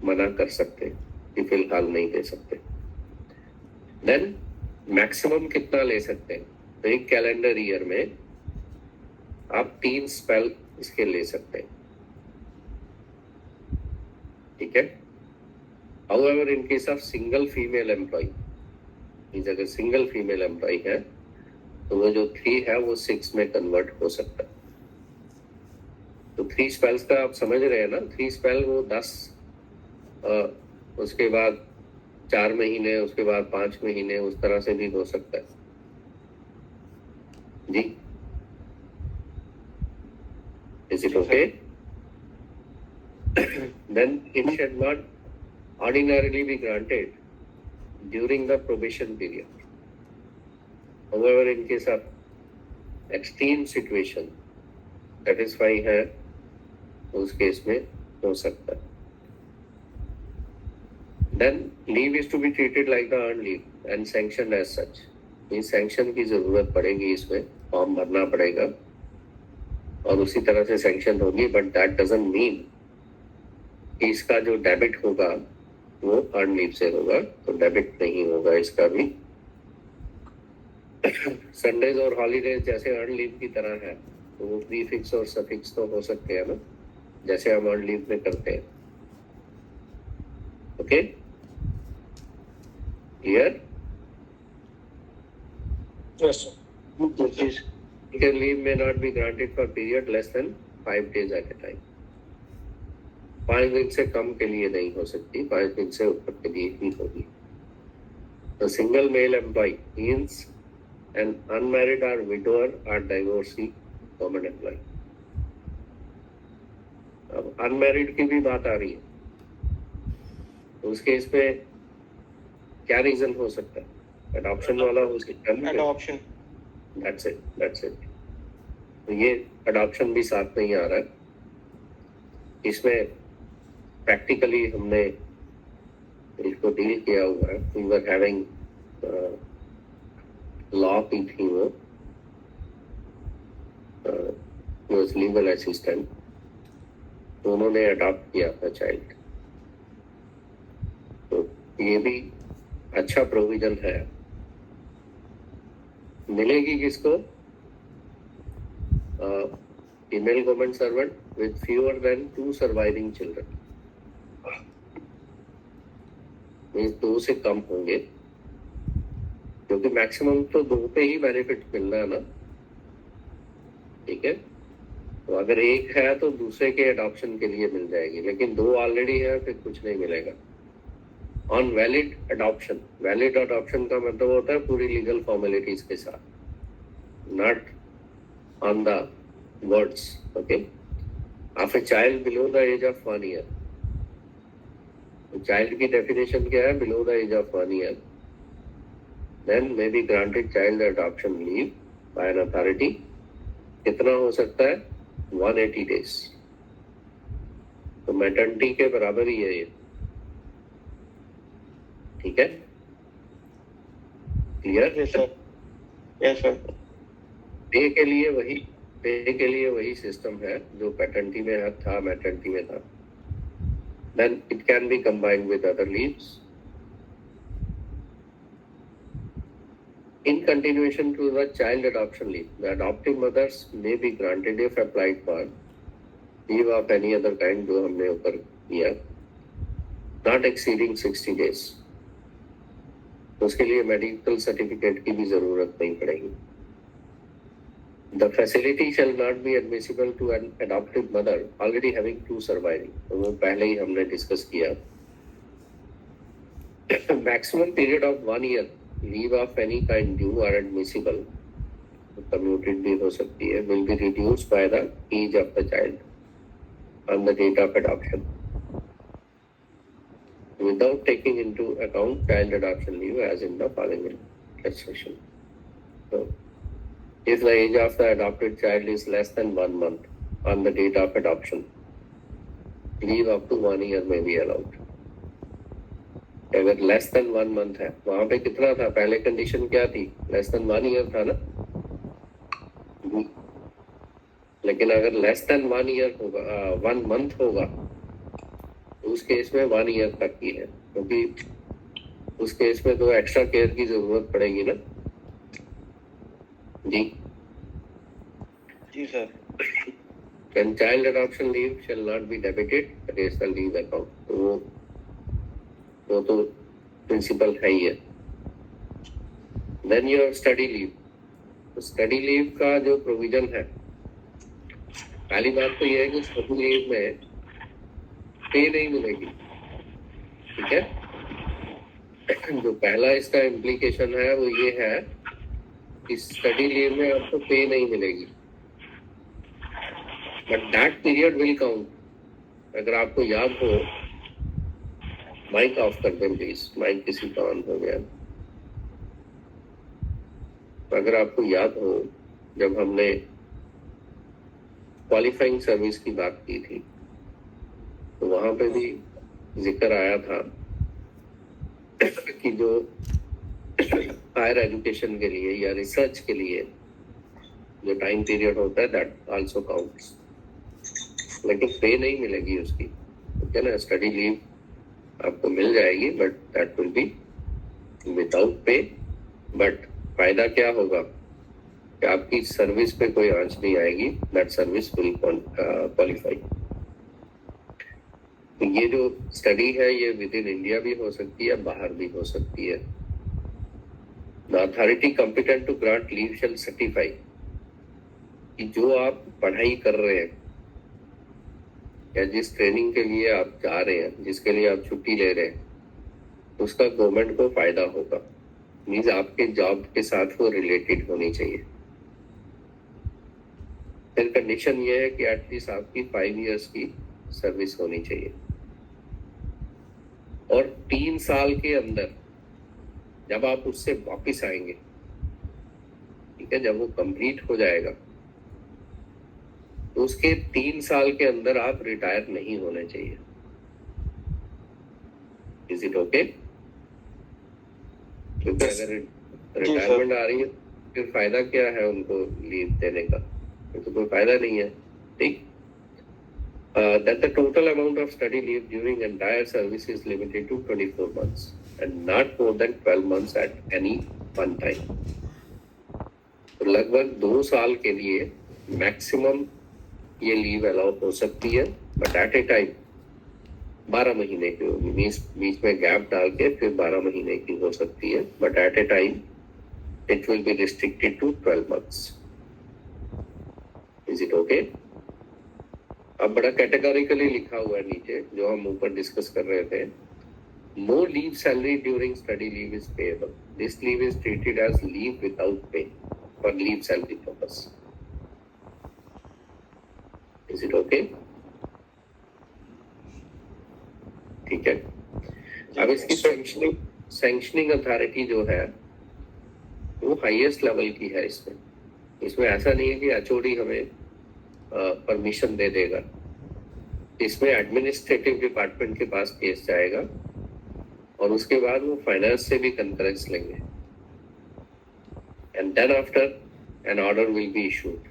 मना कर सकते हैं कि फिलहाल नहीं दे सकते। देन मैक्सिमम कितना ले सकते हैं? तो एक कैलेंडर ईयर में आप 3 स्पेल इसके ले सकते हैं। ठीक है, however in case of single female employ, अगर सिंगल फीमेल एम्प्लॉय है तो वो जो 3 है वो 6 में कन्वर्ट हो सकता है। तो 3 स्पेल्स का आप समझ रहे हैं ना, 3 स्पेल वो 10, उसके बाद 4 महीने, उसके बाद 5 महीने, उस तरह से भी हो सकता है जी। Is it okay? Then it should not ordinarily be granted during the probation period. However, in case of extreme situation, satisfy है, उस केस में हो सकता है। Then leave is to be treated like the earned leave and sanctioned as such। इस sanction की जरूरत पड़ेगी, इसमें फॉर्म भरना पड़ेगा और उसी तरह से सैंक्शन होगी, बट दैट डजंट मीन कि इसका जो डेबिट होगा वो अर्न लीव से होगा, तो डेबिट नहीं होगा इसका भी। संडेज और हॉलीडेज जैसे अर्न लीव की तरह है, तो वो प्रीफिक्स और सफिक्स तो हो सकते हैं ना, जैसे हम अर्न लीव में करते हैं। Okay, clear? Yes, sir. Leave may not be granted for period less than 5 days at a time. 5 दिन से कम के लिए नहीं हो सकती, 5 दिन से ऊपर के लिए ही होगी। The single male employee means an unmarried or widower or divorcee common employee. अब अनमैरिड की भी बात आ रही है, तो उस केस में क्या रीजन हो सकता है? अडॉप्शन वाला हो सकता है। Adoption, That's it. तो ये अडॉप्शन भी साथ नहीं आ रहा है इसमें। प्रैक्टिकली हमने इसको डील किया हुआ है। We were having लॉ की थी वो, was legal assistant, तो उन्होंने अडॉप्ट किया था चाइल्ड। तो ये भी अच्छा प्रोविजन है। मिलेगी किसको? Female government servant with fewer than 2 surviving children, means 2 से कम होंगे, क्योंकि मैक्सिमम तो 2 पे ही बेनिफिट मिलना है ना। ठीक है, तो अगर एक है तो दूसरे के अडॉप्शन के लिए मिल जाएगी, लेकिन 2 ऑलरेडी है फिर कुछ नहीं मिलेगा। On valid adoption, valid adoption का मतलब होता है पूरी लीगल फॉर्मेलिटीज के साथ, not on the words. Okay, of a child below the age of 1 year. Child की डेफिनेशन क्या है? Below the age of 1 year, then may be granted child adoption leave by an authority. कितना हो सकता है? 180 days. तो maternity के बराबर ही है ये। ठीक है, क्लियर? Yes sir. पे के लिए वही सिस्टम है जो पैटर्निटी में था, मैटर्निटी में था। Then it can be combined with other leaves in continuation to the child adoption leave. The adoptive mothers may be granted if applied for leave of any other kind जो हमने ऊपर किया, not exceeding 60 days। उसके लिए medical certificate की भी जरूरत नहीं पड़ेगी। The facility shall not be admissible to an adoptive mother already having 2 surviving। तो वो पहले ही हमने डिस्कस किया। Maximum period of 1 year leave of any kind due or admissible, commuted भी हो सकती है, will be reduced by the age of the child on the date of adoption, without taking into account child adoption leave as in the following illustration. So, if the age of the adopted child is less than 1 month on the date of adoption, leave up to 1 year may be allowed. अगर less than 1 month है, वहां पे कितना था? पहले condition क्या थी? Less than 1 year था ना। लेकिन अगर लेस देन 1 ईयर होगा, 1 मंथ होगा, तो उस केस में 1 ईयर तक ही है, क्योंकि उस केस में तो एक्स्ट्रा केयर की जरूरत पड़ेगी ना। जी sir. When child adoption leave shall not be debited against the leave account, तो वो तो प्रिंसिपल है ही है। Then your study leave. तो स्टडी लीव का जो प्रोविजन है, पहली बात तो ये है कि स्टडी लीव में पे नहीं मिलेगी। ठीक है, जो पहला इसका इम्प्लीकेशन है वो ये है कि स्टडी लीव में आपको पे नहीं मिलेगी, but that period will count. अगर आपको याद हो, माइक ऑफ कर दें प्लीज, माइक किसी का ऑन हो गया। अगर आपको याद हो, जब हमने क्वालिफाइंग सर्विस की बात की थी, तो वहां पे भी जिक्र आया था कि जो हायर एजुकेशन के लिए या रिसर्च के लिए जो टाइम पीरियड होता है दैट आल्सो काउंट्स, लेकिन पे नहीं मिलेगी उसकी, ठीक है ना। स्टडी लीव आपको मिल जाएगी but that will be without pay. But फायदा क्या होगा कि आपकी सर्विस पे कोई आंच नहीं आएगी, दैट सर्विस विल क्वालिफाई। ये जो स्टडी है ये विद इन इंडिया भी हो सकती है, बाहर भी हो सकती है। The authority competent to grant leave shall certify कि जो आप पढ़ाई कर रहे हैं या जिस ट्रेनिंग के लिए आप जा रहे हैं, जिसके लिए आप छुट्टी ले रहे हैं, उसका गवर्नमेंट को फायदा होगा। मीन्स आपके जॉब के साथ वो रिलेटेड होनी चाहिए। फिर कंडीशन ये है कि एटलीस्ट आपकी 5 इयर्स की सर्विस होनी चाहिए और 3 साल के अंदर जब आप उससे वापिस आएंगे, ठीक है, जब वो कंप्लीट हो जाएगा तो उसके 3 साल के अंदर आप रिटायर नहीं होने चाहिए। Is it okay? क्योंकि अगर रिटायरमेंट आ रही है फिर फायदा क्या है उनको लीव देने का? तो कोई फायदा नहीं है, ठीक। That the total amount of study leave during entire service is limited to 24 months and not more than 12 months at any one time. तो लगभग 2 साल के लिए मैक्सिमम ये लीव अलाउ हो सकती है, बट एट ए टाइम 12 महीने की होगी। बीच में गैप डाल के फिर 12 महीने की हो सकती है, but at a time it will be restricted to 12 months. Is it okay? अब बड़ा कैटेगोरिकली लिखा हुआ है नीचे, जो हम ऊपर डिस्कस कर रहे थे। No leave salary during study leave is payable. This leave is treated as leave without pay for leave salary purpose. Is it okay? ठीक है। अब इसकी सैंक्शनिंग अथॉरिटी जो है वो हाईएस्ट लेवल की है। इसमें ऐसा नहीं है कि एचओडी हमें परमिशन दे देगा। इसमें एडमिनिस्ट्रेटिव डिपार्टमेंट के पास केस जाएगा और उसके बाद वो फाइनेंस से भी कंकरेंस लेंगे and then after an order will be issued.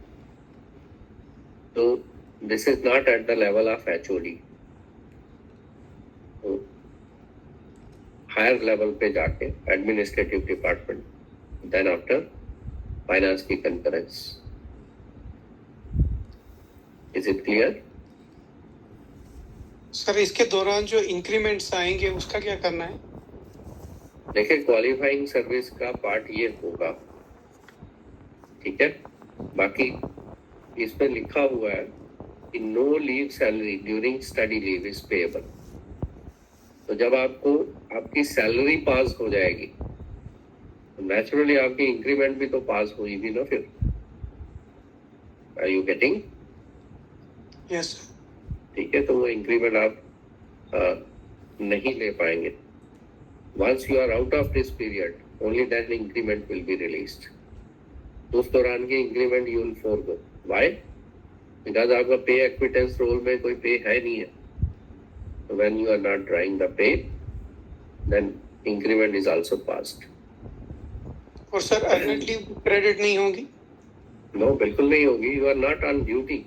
तो this is not at the level of HOD. तो हायर लेवल पे जाके administrative department, then after finance की concurrence. Is it clear? Sir इसके दौरान जो इंक्रीमेंट्स आएंगे उसका क्या करना है? देखिए, क्वालिफाइंग सर्विस का पार्ट ये होगा, ठीक है। बाकी इसमें लिखा हुआ है कि no leave salary during study leave is payable. तो जब आपकी सैलरी पास हो जाएगी तो नेचुरली आपकी इंक्रीमेंट भी तो पास होगी ना फिर। Are you getting? यस। ठीक है, तो वो इंक्रीमेंट आप नहीं ले पाएंगे। Once you are out of this period only then increment will be released. उस दौरान की increment you will forgo. Why? Because आपका पे एक्विटेंस रोल में कोई पे है नहीं है। So when you are not drawing the pay, then increment is also passed. और सर अर्नेड लीव क्रेडिट नहीं होगी? No, बिल्कुल नहीं होगी। You are not on duty.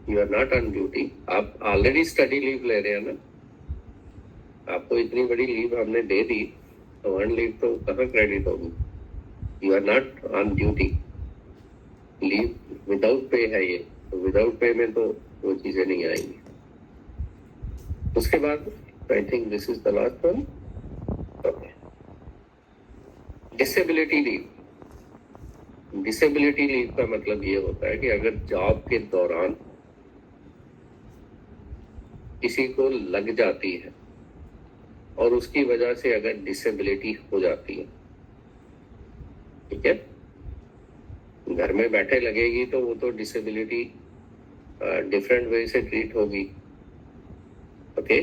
You are not on duty. आप ऑलरेडी स्टडी लीव ले रहे हैं ना। आपको इतनी बड़ी लीव हमने दे दी तो अर्न लीव तो कहाँ क्रेडिट होगी? You are not on duty. Leave without पे है ये, तो विदाउट पे में तो वो चीजें नहीं आएंगी। उसके बाद I think this is the last one, disability leave. Disability leave का मतलब ये होता है कि अगर जॉब के दौरान किसी को लग जाती है और उसकी वजह से अगर डिसेबिलिटी हो जाती है, ठीक है, घर में बैठे लगेगी तो वो तो डिसेबिलिटी डिफरेंट वे से ट्रीट होगी। ओके,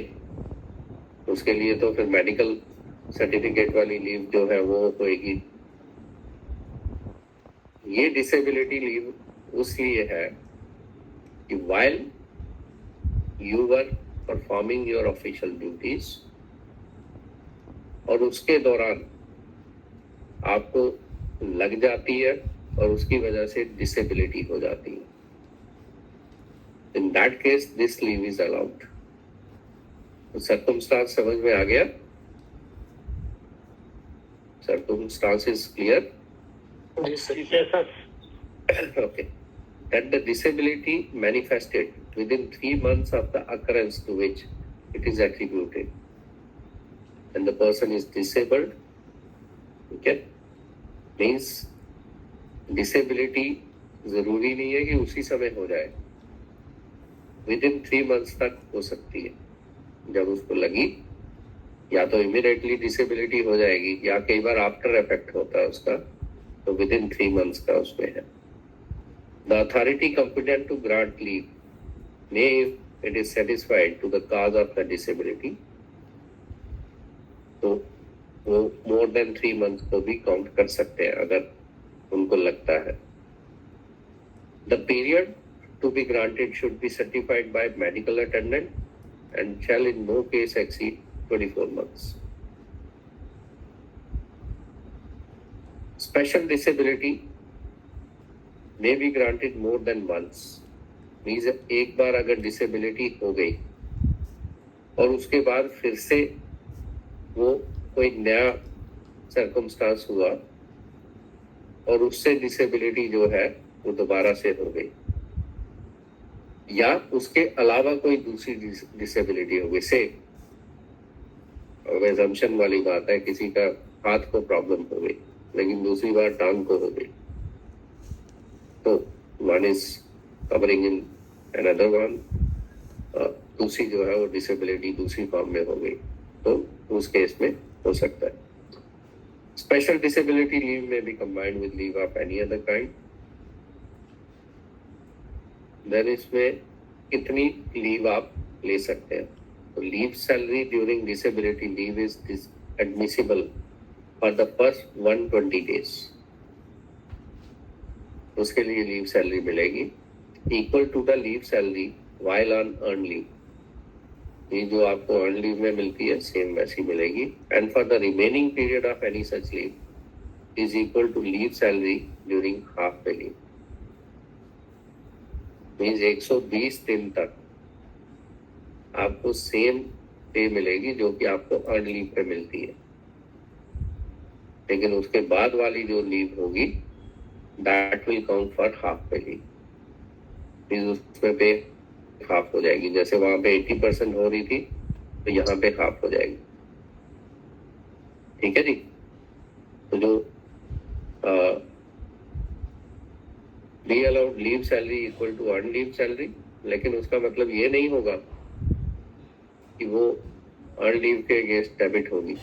उसके लिए तो फिर मेडिकल सर्टिफिकेट वाली लीव जो है वो होएगी। ये डिसेबिलिटी लीव उसलिए है कि while you were performing your official duties और उसके दौरान आपको लग जाती है और उसकी वजह से डिसेबिलिटी हो जाती है, in that case this leave is allowed. Circumstance समझ में आ गया? Circumstance is clear? Yes, sir. Okay. That the disability manifested within 3 months of the occurrence to which it is attributed, and the person is disabled, okay, means disability जरूरी नहीं है कि उसी समय हो जाए, within 3 months तक हो सकती है। जब उसको लगी या तो इमीडिएटली डिसेबिलिटी हो जाएगी या कई बार आफ्टर इफेक्ट होता है उसका, तो विद इन 3 months का उसमें है। The authority competent to grant leave may it is satisfied to the cause of the disability, तो वो मोर देन 3 months को भी काउंट कर सकते हैं अगर उनको लगता है। The period to be granted should be certified by medical attendant and shall in no case exceed 24 months. Special disability may be granted more than once. Means एक बार अगर disability हो गई और उसके बाद फिर से वो कोई नया circumstance हुआ और उससे disability जो है वो दोबारा से हो गई, या उसके अलावा कोई दूसरी disability हो गई। से assumption वाली बात है, किसी का हाथ को प्रॉब्लम हो गई लेकिन दूसरी बार टांग को हो गई, तो one is covering in another one, दूसरी जो है वो डिसेबिलिटी दूसरी फॉर्म में हो गई, तो उस केस में हो सकता है। स्पेशल डिसेबिलिटी लीव में be combined with leave of any other kind. Then इसमें कितनी लीव आप ले सकते हैं? तो leave salary during disability leave is admissible for the first 120 days। उसके लिए लीव सैलरी मिलेगी equal to the leave salary while on earn leave. ये जो आपको अर्न लीव में मिलती है सेम वैसी मिलेगी। And for the remaining period of any such leave is equal to leave salary during half pay leave. Means 120 दिन तक आपको सेम पे मिलेगी जो कि आपको अर्न लीव पे मिलती है, लेकिन उसके बाद वाली जो लीव होगी that will count for half pay leave. उसमें पे हाफ हो जाएगी, जैसे वहां पे 80% हो रही थी तो यहाँ पे हाफ हो जाएगी। ठीक है जी। तो जो be allowed leave salary equal to earn leave salary, लेकिन उसका मतलब ये नहीं होगा कि वो अर्न लीव के अगेंस्ट डेबिट होगी।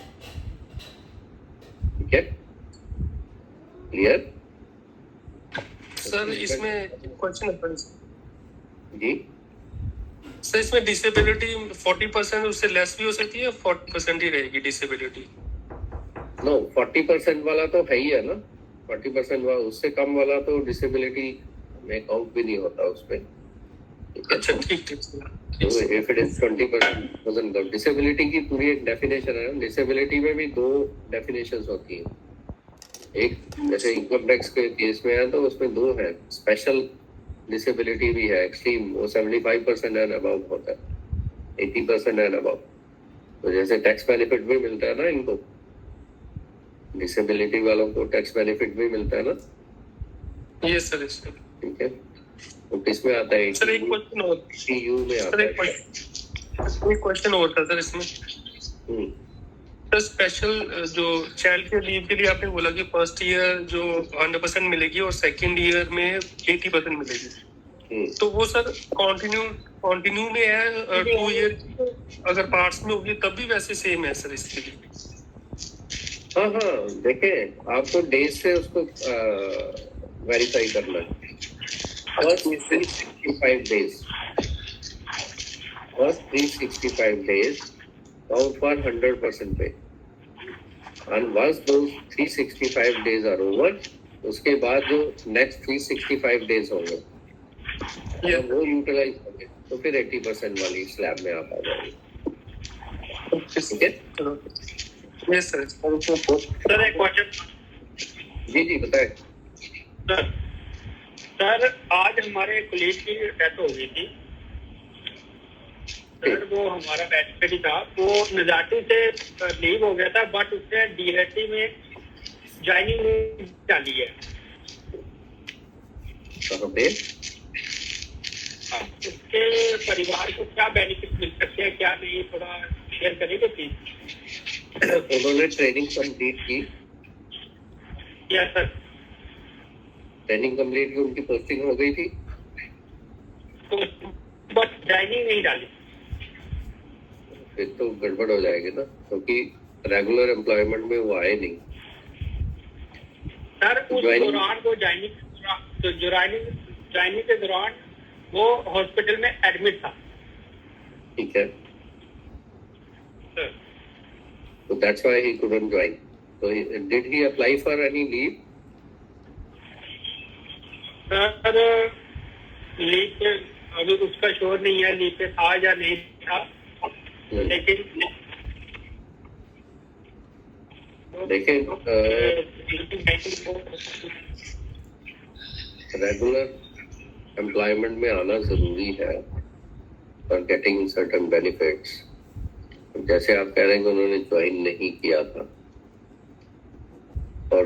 ठीक है, क्लियर? सर इसमें क्वेश्चन है जी सर, इसमें डिसेबिलिटी 40% उससे लेस भी हो सकती है, 40% ही रहेगी डिसेबिलिटी? नो, 40% वाला तो है ही है ना। 40% वाला, उससे कम वाला तो डिसेबिलिटी में काउंट भी नहीं होता उसमें। अच्छा ठीक ठीक। If it is 20% doesn't count. Disability की पूरी एक डेफिनेशन है। डिसेबिलिटी में भी 2 डेफिनेशंस होती हैं। एक जैसे इनकम टैक्स के केस में है तो उसमें 2 है। स्पेशल डिसेबिलिटी भी है, एक्सट्रीम, वो 75% एंड अबव होता है, 80% एंड अबव। तो जैसे टैक्स बेनिफिट भी मिलता है ना इनको, डिसेबिलिटी वालों को टैक्स बेनिफिट भी मिलता है ना। Yes sir, yes sir. ठीक है, तो किसमें आता है? सर एक क्वेश्चन और, टीयू में आता है। एक क्वेश्चन और था सर इसमें। सर स्पेशल जो चाइल्ड के लीव के लिए आपने बोला कि फर्स्ट ईयर जो 100% मिलेगी और सेकंड ईयर में 80% मिलेगी, तो वो सर कंटिन्यू में है 2 ईयर अगर पार्ट्स में होगी तब भी वैसे सेम है सर इसके लिए? हाँ हाँ, देखें आपको डेज से उसको वेरीफाई करना है। First 365 days, first 365 days count for 100% pay, and once those 365 days are over, उसके बाद जो next 365 days होंगे वो यूटिलाइज होंगे, तो फिर 80% वाली स्लैब में आप आ जाएंगे। ठीक है? Yes sir. सर एक क्वेश्चन। जी जी बताएं। सर आज हमारे कोलीग की डेथ हो गई थी सर। वो हमारा बैचमेट ही था, वो नजाटी से लीव हो गया था, बट उसने डीएसटी में ज्वाइनिंग डाली है। कहाँ पे? उसके परिवार को क्या बेनिफिट मिल सकते हैं, क्या नहीं, थोड़ा शेयर करेंगे प्लीज। उन्होंने ट्रेनिंग कंप्लीट की। Yes sir. ट्रेनिंग कंप्लीट की, उनकी पोस्टिंग हो गई थी, तो बस ज्वाइनिंग नहीं डाली। फिर तो गड़बड़ हो जाएगी ना, क्योंकि रेगुलर एम्प्लॉयमेंट में वो आए नहीं। सर उस दौरान वो ज्वाइनिंग के दौरान वो हॉस्पिटल में एडमिट था। ठीक है, sir so that's why he couldn't join. So did he apply for any leave? Sir leave पे अभी उसका श्योर नहीं है, लीव पे था या नहीं था, लेकिन रेगुलर एम्प्लॉयमेंट में आना जरूरी है फॉर गेटिंग सर्टेन बेनिफिट्स। जैसे आप कह रहे हैं कि उन्होंने ज्वाइन नहीं किया था, और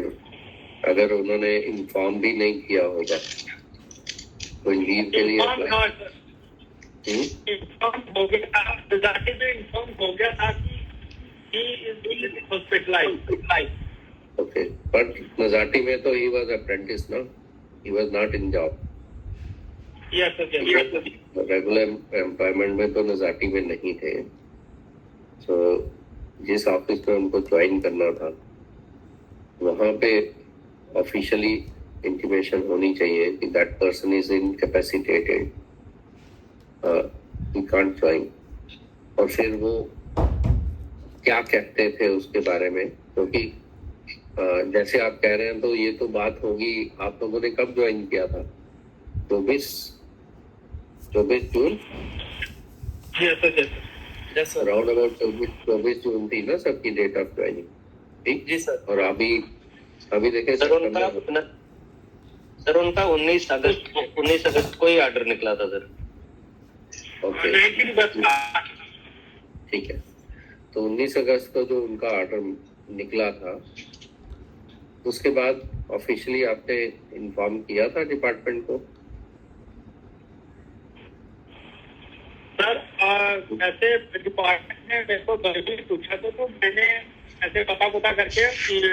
अगर उन्होंने इन्फॉर्म भी नहीं किया होगा कोई लीव के लिए इन्फॉर्म हो गया था, इन्फॉर्म हो गया था कि he is hospitalized. Okay, but नजाटी में तो ही वाज अप्रेंटिस ना, he was not in job. Yes, sir. Regular employment में तो नजाटी में नहीं थे। तो जिस ऑफिस में उनको ज्वाइन करना था वहाँ पे ऑफिशियली इंटीमेशन होनी चाहिए कि that person is incapacitated, he can't join. और फिर वो क्या कहते थे उसके बारे में, क्योंकि जैसे आप कह रहे हैं तो ये तो बात होगी, आप लोगों ने कब ज्वाइन किया था? 24 जून, Yes, sir. अराउंड अबाउट 24 जून थी ना सबकी डेट ऑफ ज्वाइनिंग। ठीक जी सर। और अभी देखें सर उनका 19 अगस्त को ही ऑर्डर निकला था सर। ओके, 19 बस। ठीक है। तो 19 अगस्त को जो उनका ऑर्डर निकला था, उसके बाद ऑफिशियली आपने इन्फॉर्म किया था डिपार्टमेंट को? सर ऐसे डिपार्टमेंट ने मेरे को भी पूछा था, तो मैंने ऐसे पता करके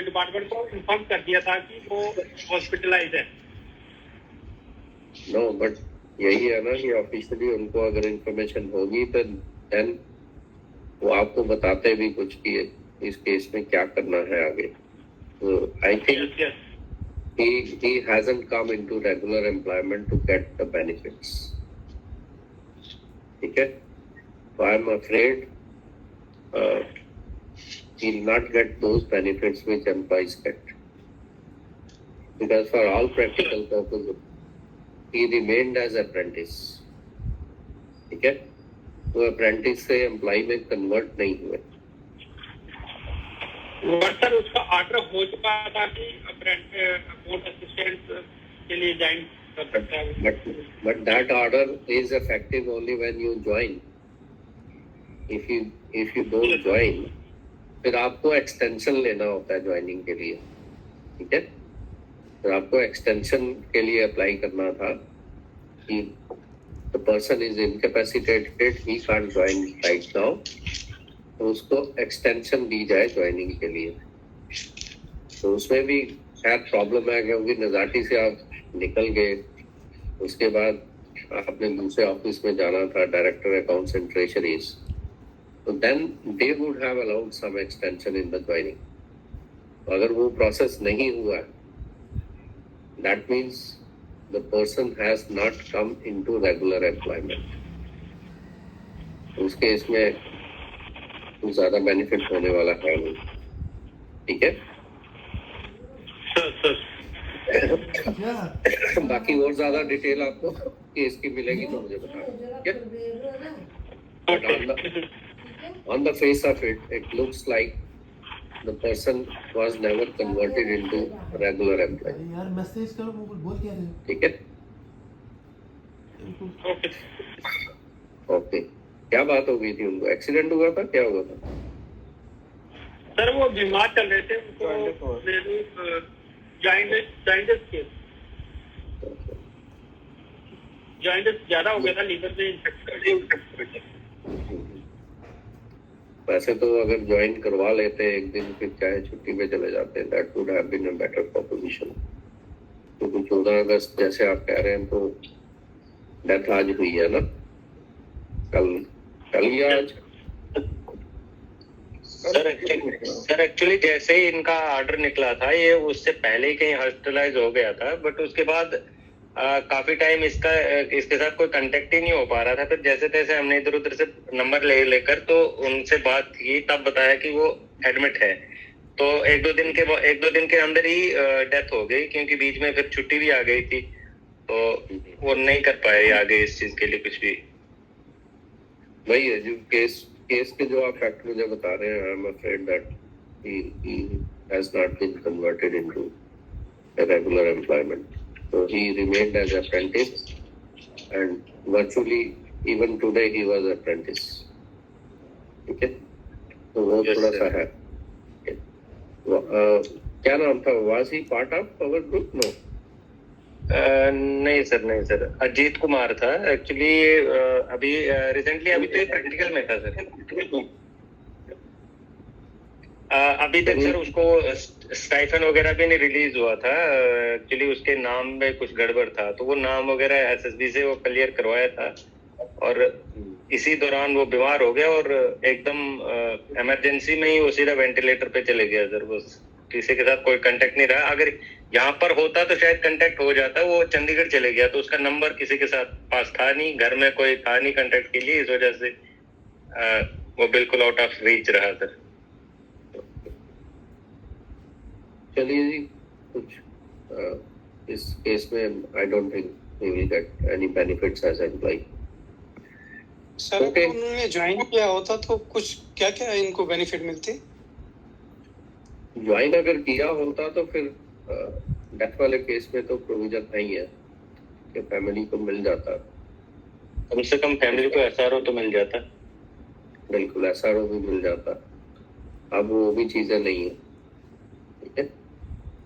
डिपार्टमेंट को इन्फॉर्म कर दिया था कि वो हॉस्पिटलाइज है। नो, बट यही है ना कि ऑफिशियली उनको अगर इंफॉर्मेशन होगी तो देन वो आपको बताते भी कुछ कि इस केस में क्या करना है आगे। तो I think he hasn't come into regular employment to get the benefits. ठीक है, so I'm afraid he'll not get those benefits which employees get, because for all practical purposes he remained as apprentice. ठीक है, वो apprentice से employee में convert नहीं हुए। Sir उसका ऑर्डर हो चुका था कि अकाउंट असिस्टेंट के लिए ज्वाइन कर सकता है। But that order is effective only when you join. If you don't join, फिर आपको एक्सटेंशन लेना होता है ज्वाइनिंग के लिए। ठीक है, फिर आपको एक्सटेंशन के लिए अप्लाई करना था कि the person is incapacitated, he can't join right now, तो उसको एक्सटेंशन दी जाए ज्वाइनिंग के लिए। तो उसमें भी खैर प्रॉब्लम है, क्योंकि नजाटी से आप निकल गए, उसके बाद आपने दूसरे ऑफिस में जाना था, डायरेक्टर अकाउंट्स एंड ट्रेजरीज, तो then they would have allowed some extension in the joining. अगर वो प्रोसेस नहीं हुआ, that means the person has not come into regular employment. उस केस में कुछ ज्यादा बेनिफिट होने वाला है नहीं। ठीक है बाकी और ज्यादा डिटेल आपको केस की मिलेगी तो मुझे बताना। On the face of it looks like the person was never converted into regular employee. यार मैसेज करो, वो बोल क्या रहे हो? ठीक है, ओके ओके। क्या बात हो गई थी उनको? एक्सीडेंट हुआ था, क्या हुआ था? सर वो बीमार चल रहे थे, उनको जॉइंटिस ज्यादा हो गया था, लीवर में इंफेक्शन। वैसे तो अगर ज्वाइन करवा लेते एक दिन, फिर चाहे छुट्टी पे चले जाते, that would have been a better proposition. क्योंकि 14 अगस्त जैसे आप कह रहे हैं तो डेथ आज हुई है ना, कल या आज? सर एक्चुअली जैसे ही इनका ऑर्डर निकला था, ये उससे पहले ही कहीं हॉस्पिटलाइज हो गया था, बट उसके बाद काफी टाइम इसके साथ कोई कांटेक्ट ही नहीं हो पा रहा था। फिर जैसे तैसे हमने इधर उधर से नंबर लेकर तो उनसे बात की, तब बताया कि वो एडमिट है। तो एक दो दिन के अंदर ही डेथ हो गई, क्योंकि बीच में फिर छुट्टी भी आ गई थी, तो वो नहीं कर पाए आगे इस चीज के लिए कुछ भी। वही है जो केस के जो आप फैक्ट मुझे बता रहे हैं, I am afraid that he has not been converted into a regular employment. So he remained as apprentice, and virtually even today he was apprentice. ठीक है, तो वो थोड़ा सा है। क्या नाम था? Was he part of our group? No. नहीं सर, अजीत कुमार था एक्चुअली। अभी रिसेंटली अभी तो प्रैक्टिकल में था सर। अभी तक सर उसको स्टाइफन वगैरह भी नहीं रिलीज हुआ था। एक्चुअली उसके नाम में कुछ गड़बड़ था, तो वो नाम वगैरह एसएसबी से वो क्लियर करवाया था, और इसी दौरान वो बीमार हो गया और एकदम इमरजेंसी में ही वो सीधा वेंटिलेटर पे चले गया सर। बस किसी के साथ कोई कांटेक्ट नहीं रहा। अगर यहाँ पर होता तो शायद कांटेक्ट हो जाता। वो चंडीगढ़ चले गया, तो उसका नंबर किसी के साथ पास था नहीं, घर में कोई था नहीं कांटेक्ट के लिए, इस वजह से वो बिल्कुल आउट ऑफ रीच रहा सर। चलिए जी, कुछ इस केस में I don't think we will get any benefits as employee. Sir अगर उन्होंने ज्वाइन किया होता तो कुछ क्या क्या इनको बेनिफिट मिलते? ज्वाइन अगर किया होता तो फिर डेथ वाले केस में तो प्रोविजन नहीं है कि फैमिली को मिल जाता, कम से कम फैमिली को एसआरओ तो मिल जाता। बिल्कुल एसआरओ भी मिल जाता। अब वो भी चीजें नहीं है, ठीक है,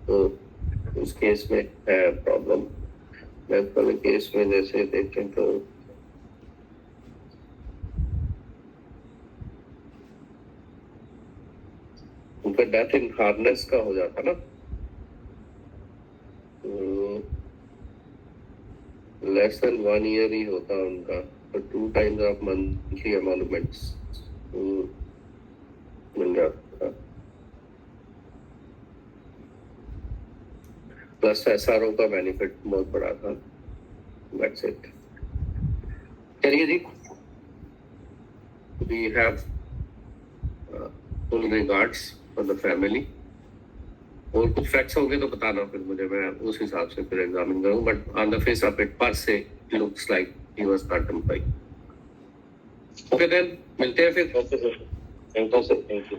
तो उस केस में है प्रॉब्लम। डेथ वाले केस में जैसे देखें तो उनका डेथ इन हार्नेस का हो जाता ना, लेस देन 1 ईयर ही होता उनका, तो 2 times ऑफ मंथली एमोलुमेंट्स मिल जाता, प्लस एसआरओ का बेनिफिट बहुत बड़ा था। That's it. चलिए जी, we have full regards for the family. और कुछ फैक्ट्स होंगे तो बताना फिर मुझे, मैं उस हिसाब से फिर एग्जामिन करूँ। But on the face of it पर से looks like he was not employed. Okay then, मिलते हैं फिर। Okay sir, thank you sir, thank you.